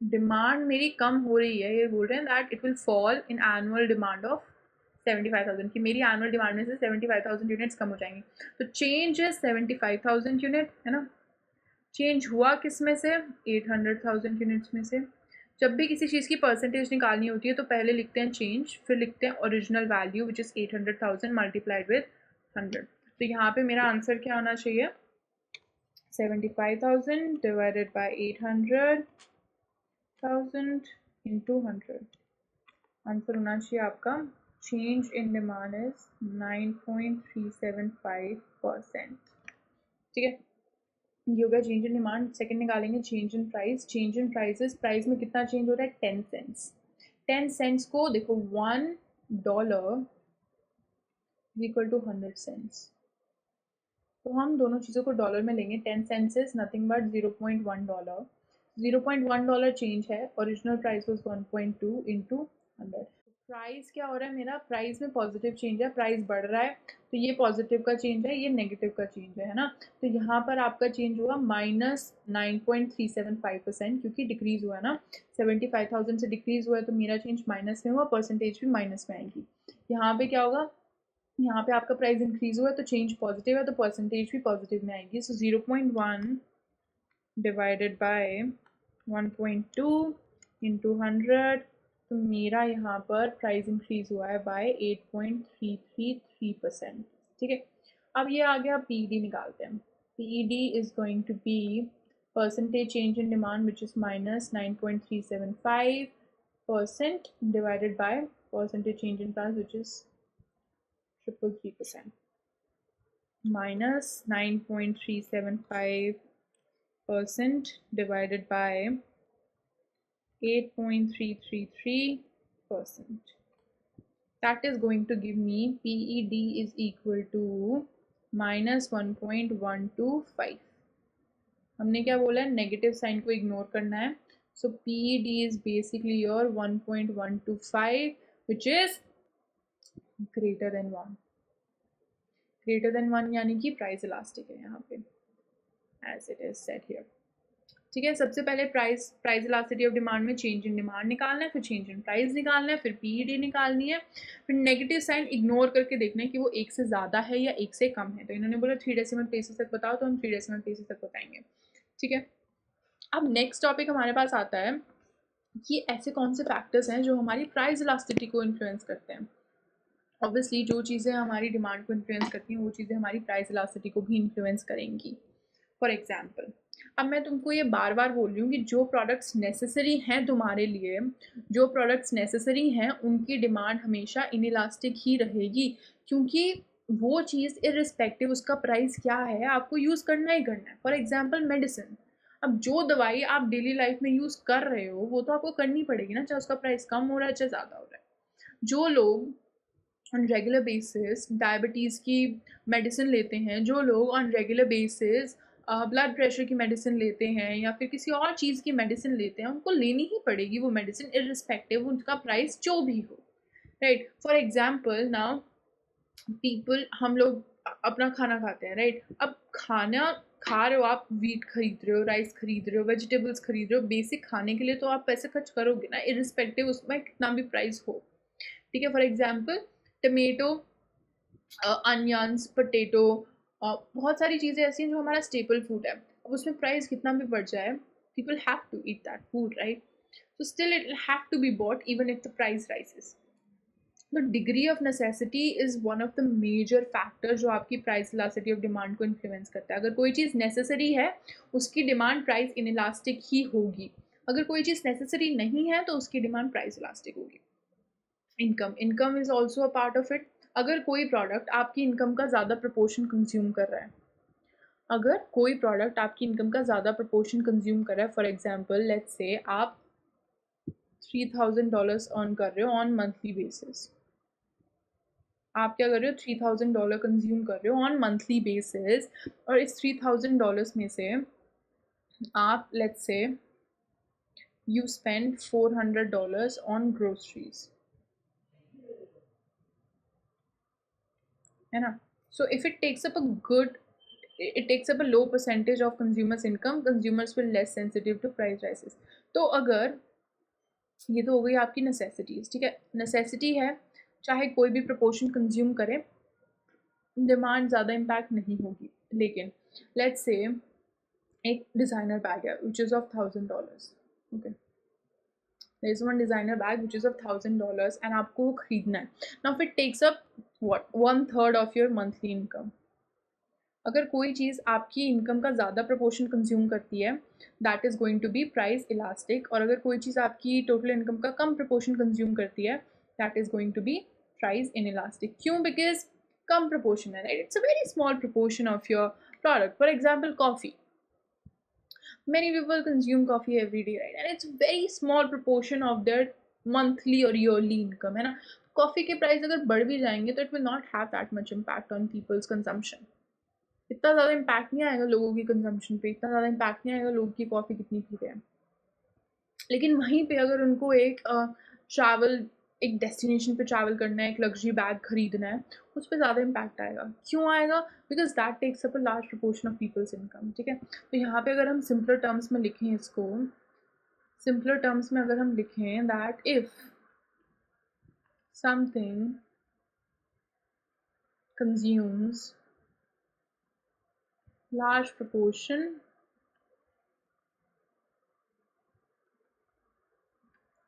Demand मेरी कम हो रही है, ये बोल रहे हैं that it will fall in annual demand of 75,000, की मेरी एनुअल डिमांड में से 75,000 यूनिट्स कम हो जाएंगी. तो चेंज है 75,000 यूनिट, है ना. चेंज हुआ किस में से, 800,000 यूनिट्स में से. जब भी किसी चीज़ की परसेंटेज निकालनी होती है तो पहले लिखते हैं चेंज, फिर लिखते हैं original value which is 800,000 multiplied with 100. तो यहाँ पे मेरा आंसर क्या होना चाहिए, 75,000 डिवाइडेड बाय 800,000 इंटू 100. आंसर होना चाहिए आपका चेंज इन डिमांड इज 9.375%, ठीक है. ये होगा चेंज इन डिमांड. सेकंड निकालेंगे change in price. Change in prices, price में कितना चेंज हो रहा है, 10 सेंट्स. 10 सेंट्स को देखो $1 इक्वल टू 100 सेंट्स. तो हम दोनों चीज़ों को डॉलर में लेंगे. 10 cents is nothing but $0.1. $0.1 change है. Original price was 1.2 into 100. Price क्या हो रहा है मेरा, प्राइस में पॉजिटिव चेंज है, प्राइस बढ़ रहा है, तो ये पॉजिटिव का चेंज है, ये नेगेटिव का चेंज है ना. तो यहाँ पर आपका चेंज हुआ -9.375%, क्योंकि डिक्रीज हुआ है ना. 75,000 से डिक्रीज हुआ है तो मेरा चेंज माइनस में हुआ, परसेंटेज भी माइनस में आएगी. यहाँ पे क्या होगा, यहाँ पे आपका प्राइस इंक्रीज हुआ है तो चेंज पॉजिटिव है, तो परसेंटेज भी पॉजिटिव में आएगी. सो 0.1 डिवाइडेड बाय 1.2 इंटू 100. तो मेरा यहाँ पर प्राइस इंक्रीज हुआ है बाय 8.333%, ठीक है. अब ये आ गया पीईडी निकालते हैं. PED is going to be percentage change in demand which is -9.375% divided by percentage change in price which is 333%. -9.375% divided by 8.333%. That is going to give me PED is equal to -1.125. हमने क्या बोला है, negative sign को ignore करना है. सो PED is basically your 1.125 which is greater than 1. Greater than 1 यानी कि price elastic है यहाँ पे, as it is set here, ठीक है. सबसे पहले प्राइस इलास्टिसिटी ऑफ डिमांड में चेंज इन डिमांड निकालना है, फिर चेंज इन प्राइस निकालना है, फिर पीईडी निकालनी है, फिर नेगेटिव साइन इग्नोर करके देखना है कि वो 1 से ज़्यादा है या 1 से कम है. तो इन्होंने बोला 3 डेसिमल प्लेसेस तक बताओ, तो हम 3 डेसिमल प्लेसेस तक बताएंगे, ठीक है. अब नेक्स्ट टॉपिक हमारे पास आता है कि ऐसे कौन से फैक्टर्स हैं जो हमारी प्राइस इलास्टिसिटी को इन्फ्लुएंस करते हैं. ऑब्वियसली जो चीज़ें हमारी डिमांड को इन्फ्लुएंस करती हैं वो चीज़ें हमारी प्राइस इलास्टिसिटी को भी इन्फ्लुएंस करेंगी. फॉर एग्जांपल, अब मैं तुमको ये बार बार बोल रही हूँ कि जो प्रोडक्ट्स नेसेसरी हैं तुम्हारे लिए, जो प्रोडक्ट्स नेसेसरी हैं उनकी डिमांड हमेशा इनइलास्टिक ही रहेगी, क्योंकि वो चीज़ इर्रिस्पेक्टिव उसका प्राइस क्या है आपको यूज़ करना ही करना है. फॉर एग्जाम्पल मेडिसिन, अब जो दवाई आप डेली लाइफ में यूज़ कर रहे हो वो तो आपको करनी पड़ेगी ना, चाहे उसका प्राइस कम हो रहा है चाहे ज़्यादा हो रहा है. जो लोग ऑन रेगुलर बेसिस डायबिटीज़ की मेडिसिन लेते हैं, जो लोग on regular basis blood pressure की मेडिसिन लेते हैं या फिर किसी और चीज़ की मेडिसिन लेते हैं, उनको लेनी ही पड़ेगी वो मेडिसिन इर्रिस्पेक्टिव उनका प्राइस जो भी हो, right. For example now people, हम लोग अपना खाना खाते हैं, राइट? अब खाना खा रहे हो आप, व्हीट खरीद रहे हो, राइस खरीद रहे हो, वेजिटेबल्स खरीद रहे हो, बेसिक खाने के लिए तो आप पैसे खर्च करोगे ना, इरिस्पेक्टिव उसमें कितना भी प्राइस हो, ठीक है? For example tomato, onions, potato, बहुत सारी चीज़ें ऐसी हैं जो हमारा स्टेपल फूड है। अब उसमें प्राइस कितना भी बढ़ जाए, people have to eat that food, right? So still it will have to be bought even if the price rises. The degree of necessity is one of the major factors जो आपकी price elasticity of demand को influence करता है. अगर कोई चीज़ necessary है, उसकी demand price inelastic ही होगी. अगर कोई चीज़ necessary नहीं है, तो उसकी demand price elastic होगी. Income is also a part of it. अगर कोई product आपकी income का ज़्यादा proportion consume कर रहा है, अगर कोई प्रोडक्ट आपकी इनकम का ज़्यादा प्रोपोर्शन कंज्यूम कर रहा है, फॉर एग्जांपल लेट्स से आप $3000 अर्न कर रहे हो ऑन मंथली बेसिस, आप क्या कर रहे हो, $3000 कंज्यूम कर रहे हो ऑन मंथली बेसिस, और इस $3000 में से आप let's say you spend $400 on groceries, है ना? So if it takes up a good, it takes up a low percentage of consumers income, consumers will less sensitive to price rises. तो अगर ये तो हो गई आपकी नेसेसिटीज, ठीक है? नेसेसिटी है, चाहे कोई भी प्रोपोर्शन कंज्यूम करे, डिमांड ज़्यादा इम्पैक्ट नहीं होगी। लेकिन लेट्स से एक डिज़ाइनर बैग है which is of $1000, okay? There is one designer bag which is of $1000 and आपको वो खरीदना है। Now if it takes up what 1/3 of your monthly income, अगर कोई चीज़ आपकी इनकम का ज़्यादा प्रोपोर्शन कंज्यूम करती है, that is going to be price elastic, और अगर कोई चीज़ आपकी टोटल इनकम का कम प्रोपोर्शन कंज्यूम करती है, that is going to be price inelastic. क्यों? बिकॉज कम प्रोपोर्शन है, right? It's a very small proportion of your product. For example coffee, many people consume coffee every day, right? And it's very small proportion of their monthly or yearly income, है ना? Coffee के price अगर बढ़ भी जाएंगे तो it will not have that much impact on people's consumption. इतना ज़्यादा इम्पैक्ट नहीं आएगा लोगों की कंजम्पशन पे, इतना ज़्यादा इम्पैक्ट नहीं आएगा लोगों की कॉफ़ी कितनी पी रहे हैं। लेकिन वहीं पे अगर उनको एक ट्रैवल, एक डेस्टिनेशन पे ट्रैवल करना है, एक लग्जरी बैग खरीदना है, उस पर ज़्यादा इम्पैक्ट आएगा। क्यों आएगा? Because that takes up a large proportion of people's income, ठीक है? तो यहाँ पे अगर हम सिंपलर टर्म्स में लिखें इसको, सिंपलर टर्म्स में अगर हम लिखें that if something consumes large proportion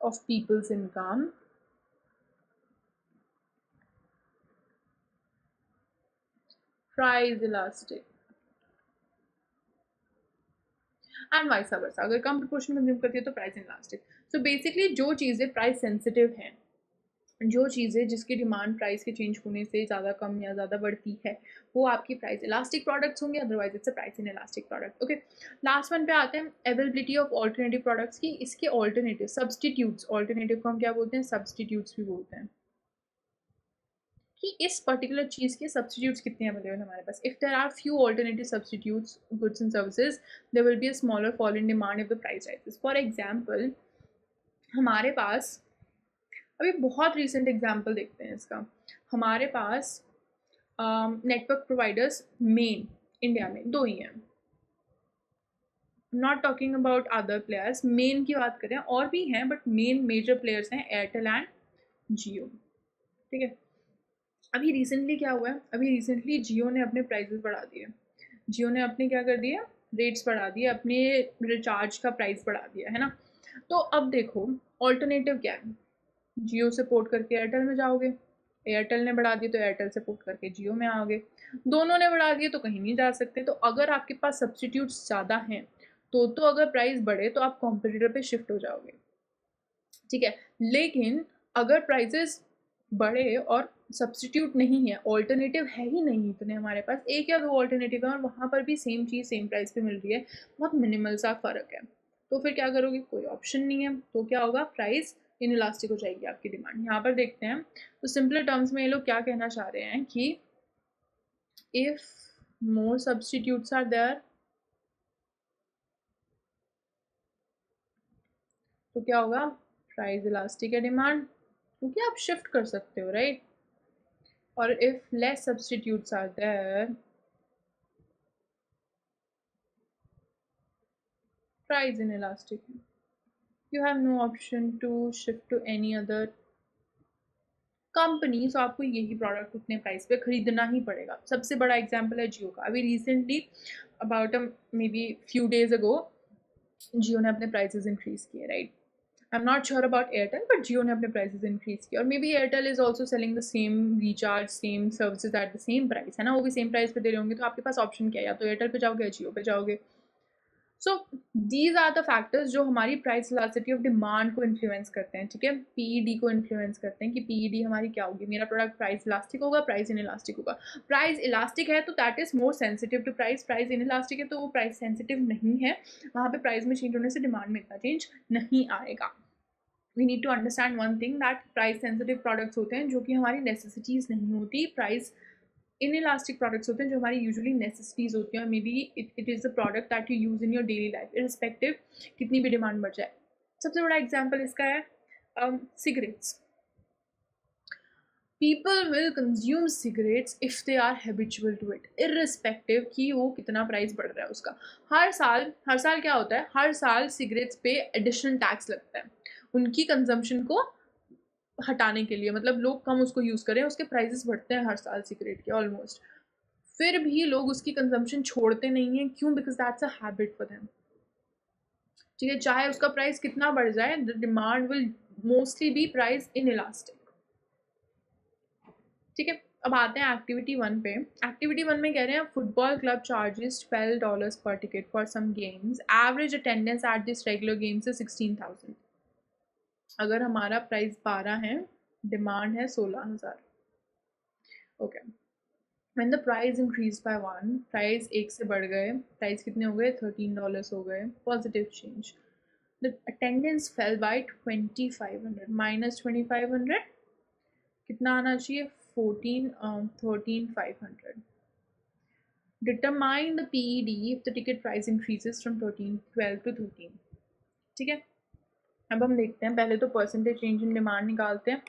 of people's income, price elastic, and vice versa, अगर कम प्रोपोर्शन कंज्यूम करती है तो प्राइस इलास्टिक। सो बेसिकली जो चीज़ें प्राइस सेंसिटिव हैं, जो चीज़ें जिसकी डिमांड प्राइस के चेंज होने से ज़्यादा कम या ज़्यादा बढ़ती है, वो आपकी प्राइस इलास्टिक प्रोडक्ट्स होंगे, otherwise it's a price in elastic product, okay? Last one पे आते हैं, अवेलेबिलिटी ऑफ ऑल्टरनेटिव प्रोडक्ट्स की। इसके ऑल्टरनेटिव सब्सटीट्यूट्स, ऑल्टरनेटिव को हम क्या बोलते हैं? सब्सटीट्यूट्स भी बोलते हैं, कि इस पर्टिकुलर चीज़ के सब्सटीट्यूट्स कितने अवेलेबल हमारे पास। If there are few alternative substitutes goods and services, there will be a smaller fall in demand if the price rises. For example हमारे पास अभी बहुत रीसेंट एग्जांपल देखते हैं इसका, हमारे पास नेटवर्क प्रोवाइडर्स मेन इंडिया में दो ही हैं, not talking about other players, main की बात करें और भी हैं, बट मेन मेजर प्लेयर्स हैं एयरटेल एंड जियो, ठीक है? अभी रिसेंटली क्या हुआ है? अभी रिसेंटली जियो ने अपने प्राइसेस बढ़ा दिए, जियो ने अपने क्या कर दिया, रेट्स बढ़ा दिए, अपने रिचार्ज का प्राइस बढ़ा दिया, है ना? तो अब देखो ऑल्टरनेटिव क्या है, जियो से पोर्ट करके एयरटेल में जाओगे, एयरटेल ने बढ़ा दिया तो एयरटेल से पोर्ट करके जियो में आओगे, दोनों ने बढ़ा दिए तो कहीं नहीं जा सकते। तो अगर आपके पास सब्सटीट्यूट्स ज़्यादा हैं तो अगर प्राइस बढ़े तो आप कॉम्पिटिटर पे शिफ्ट हो जाओगे, ठीक है? लेकिन अगर प्राइसेस बढ़े और सब्सटीट्यूट नहीं है, ऑल्टरनेटिव है ही नहीं इतने, हमारे पास एक या दो ऑल्टरनेटिव है और वहाँ पर भी सेम चीज़ सेम प्राइस पे मिल रही है, बहुत मिनिमल सा फ़र्क है, तो फिर क्या करोगे? कोई ऑप्शन नहीं है, तो क्या होगा? प्राइस इन इलास्टिक हो जाएगी आपकी डिमांड। यहाँ पर देखते हैं, तो सिंपल टर्म्स में ये लोग क्या कहना चाह रहे हैं कि if more substitutes are there, तो क्या होगा? प्राइस इलास्टिक है डिमांड, क्योंकि आप शिफ्ट कर सकते हो, right? or if less substitutes are there, price inelastic. You have no option to shift to any other company, so आपको यही प्रोडक्ट उतने प्राइस पे खरीदना ही पड़ेगा. सबसे बड़ा एग्जांपल है जियो का. अभी recently about maybe few days ago Jio ने अपने प्राइसेस इंक्रीज किए, right. I am not sure about Airtel, but Jio ने अपने प्राइसेस इंक्रीज किए. और maybe Airtel is also selling the same recharge, same services at the same price, है ना. वो भी सेम प्राइस पे दे रहे होंगे, तो आपके पास ऑप्शन क्या है, या तो एयरटेल पे जाओगे या जियो पे जाओगे. So these are the factors जो हमारी प्राइस इलास्टिसिटी ऑफ डिमांड को इन्फ्लुएंस करते हैं, ठीक है. पीईडी को इन्फ्लुएंस करते हैं कि पीईडी हमारी क्या होगी. मेरा प्रोडक्ट प्राइस इलास्टिक होगा, प्राइस इन इलास्टिक होगा. प्राइस इलास्टिक है तो that is more sensitive to price. Price inelastic है तो वो प्राइस सेंसिटिव नहीं है. वहाँ पे प्राइस में चेंज होने से डिमांड में इतना चेंज नहीं आएगा. We need to understand one thing, that price sensitive products होते हैं जो कि हमारी नेसेसिटीज़ नहीं होती. प्राइस इन इलास्टिक प्रोडक्ट्स होते हैं जो हमारी यूजुअली नेसेसिटीज़ होती हैं. May be it is the product that you use in your daily life, irrespective कितनी भी डिमांड बढ़ जाए. सबसे बड़ा एग्जाम्पल इसका है cigarettes. People will consume cigarettes if they are habitual to it, irrespective कि वो कितना प्राइस बढ़ रहा है उसका. हर साल क्या होता है, हर साल सिगरेट्स पे एडिशनल टैक्स लगता है उनकी कंजम्पशन को हटाने के लिए. मतलब लोग कम उसको यूज़ करें, उसके प्राइसेस बढ़ते हैं हर साल सिगरेट के ऑलमोस्ट. फिर भी लोग उसकी कंजम्पशन छोड़ते नहीं हैं. क्यों? Because that's a habit for them, ठीक है. चाहे उसका प्राइस कितना बढ़ जाए, the demand will mostly be price inelastic, ठीक है. अब आते हैं एक्टिविटी 1 पे. एक्टिविटी 1 में कह रहे हैं फुटबॉल क्लब चार्जेस $12 पर ticket for some games. Average attendance at this regular games is 16,000. अगर हमारा प्राइस 12 है, डिमांड है 16,000. Okay. When the price increased by 1, price 1 से बढ़ गए, प्राइस कितने हो गए, $13 हो गए. Positive change. The attendance fell by 2,500 minus 2,500 कितना आना चाहिए, 13,500. Determine the PED if the ticket price increases from 12 to 13. ठीक है. अब हम देखते हैं, पहले तो परसेंटेज चेंज इन डिमांड निकालते हैं.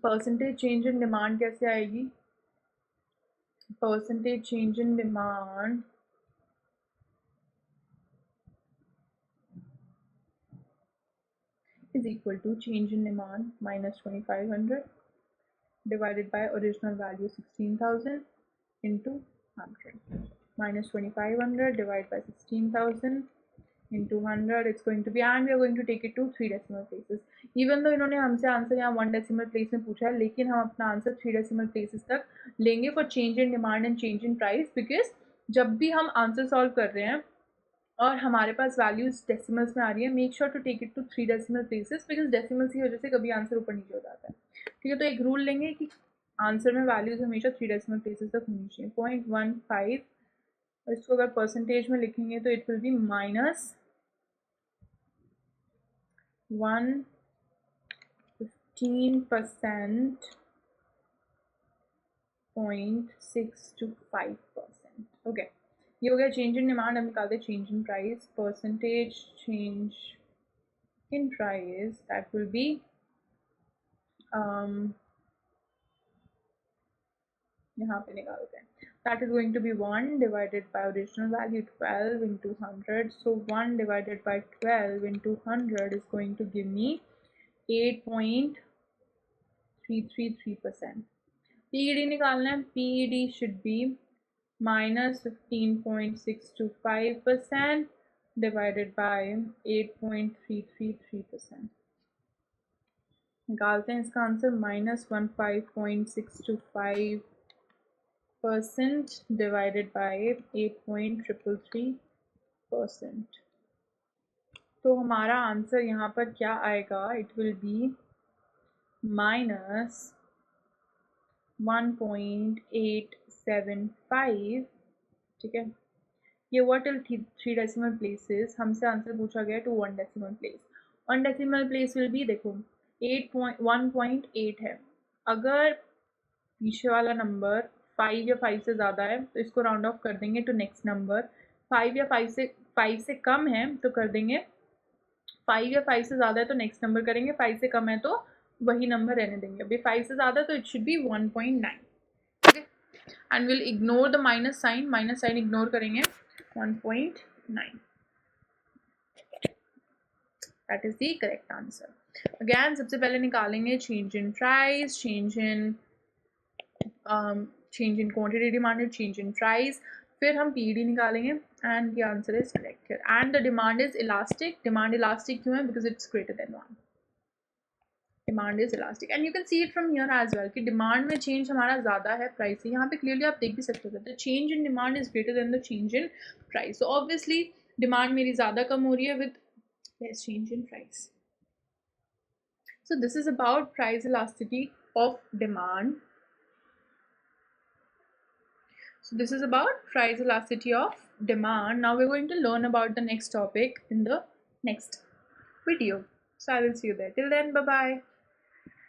परसेंटेज चेंज इन डिमांड कैसे आएगी, percentage change in demand is equal to change in demand minus 2,500 divided by original value 16,000 into 100. Minus 2,500 divided by 16,000 into 100, it's going to be, and we are going to take it to 3 decimal places. Even though इन्होंने हमसे answer यहाँ 1 decimal place में पूछा है, लेकिन हम अपना answer 3 decimal places तक लेंगे for change in demand and change in price, because जब भी हम आंसर सॉल्व कर रहे हैं और हमारे पास वैल्यूज डेसिमल्स में आ रही है, make sure to take it to 3 decimal places, because decimals की वजह से कभी आंसर ऊपर नीचे हो जाता है, ठीक है. तो एक रूल लेंगे कि आंसर में वैल्यूज हमेशा 3 डेसिमल प्लेसेस तक होनी चाहिए. 0.15, और इसको अगर परसेंटेज में लिखेंगे तो it will B minus 115% 0.625%. Okay, ये हो गया चेंज इन डिमांड. हम निकालते हैं change in price. Percentage change in price, that will be यहाँ पे निकालते हैं. That is going to be 1 divided by original value 12 into 100. So 1 divided by 12 into 100 is going to give me 8.333%. PED निकालना है. PED should be minus 15.625% divided by 8.333%. निकालते हैं इसका answer. minus 15.625% divided by 8.333%. तो हमारा आंसर यहाँ पर क्या आएगा, इट विल बी minus 1.875. ठीक है. ये हुआ टिल 3 डेसिमल प्लेसेस. हमसे आंसर पूछा गया to 1 decimal place. 1 decimal place will be, देखो 1.8 है. अगर पीछे वाला नंबर 5 या 5 से ज़्यादा है तो इसको राउंड ऑफ कर देंगे टू नेक्स्ट नंबर. 5 या 5 से कम है तो कर देंगे 5 या 5 से ज़्यादा है तो नेक्स्ट नंबर करेंगे, 5 से कम है तो वही नंबर रहने देंगे। अभी 5 से ज़्यादा तो इट शुड बी 1.9, ठीक है। And will ignore the minus sign ignore करेंगे, 1.9, that is the correct answer. Again सबसे पहले निकालेंगे change in price, change in quantity demanded, change in price, फिर हम पीडी निकालेंगे and the answer is correct here. And the demand is elastic, demand elastic क्यों है? Because it's greater than 1, demand is elastic. And you can see it from here as well कि demand में change हमारा ज़्यादा है price से, यहाँ पे क्लियरली आप देख भी सकते हो the change in demand is greater than the change in price. So obviously demand मेरी ज़्यादा कम हो रही है with less change in price. So this is about price elasticity of demand. So this is about price elasticity of demand. Now we're going to learn about the next topic in the next video. So I will see you there. Till then, bye bye.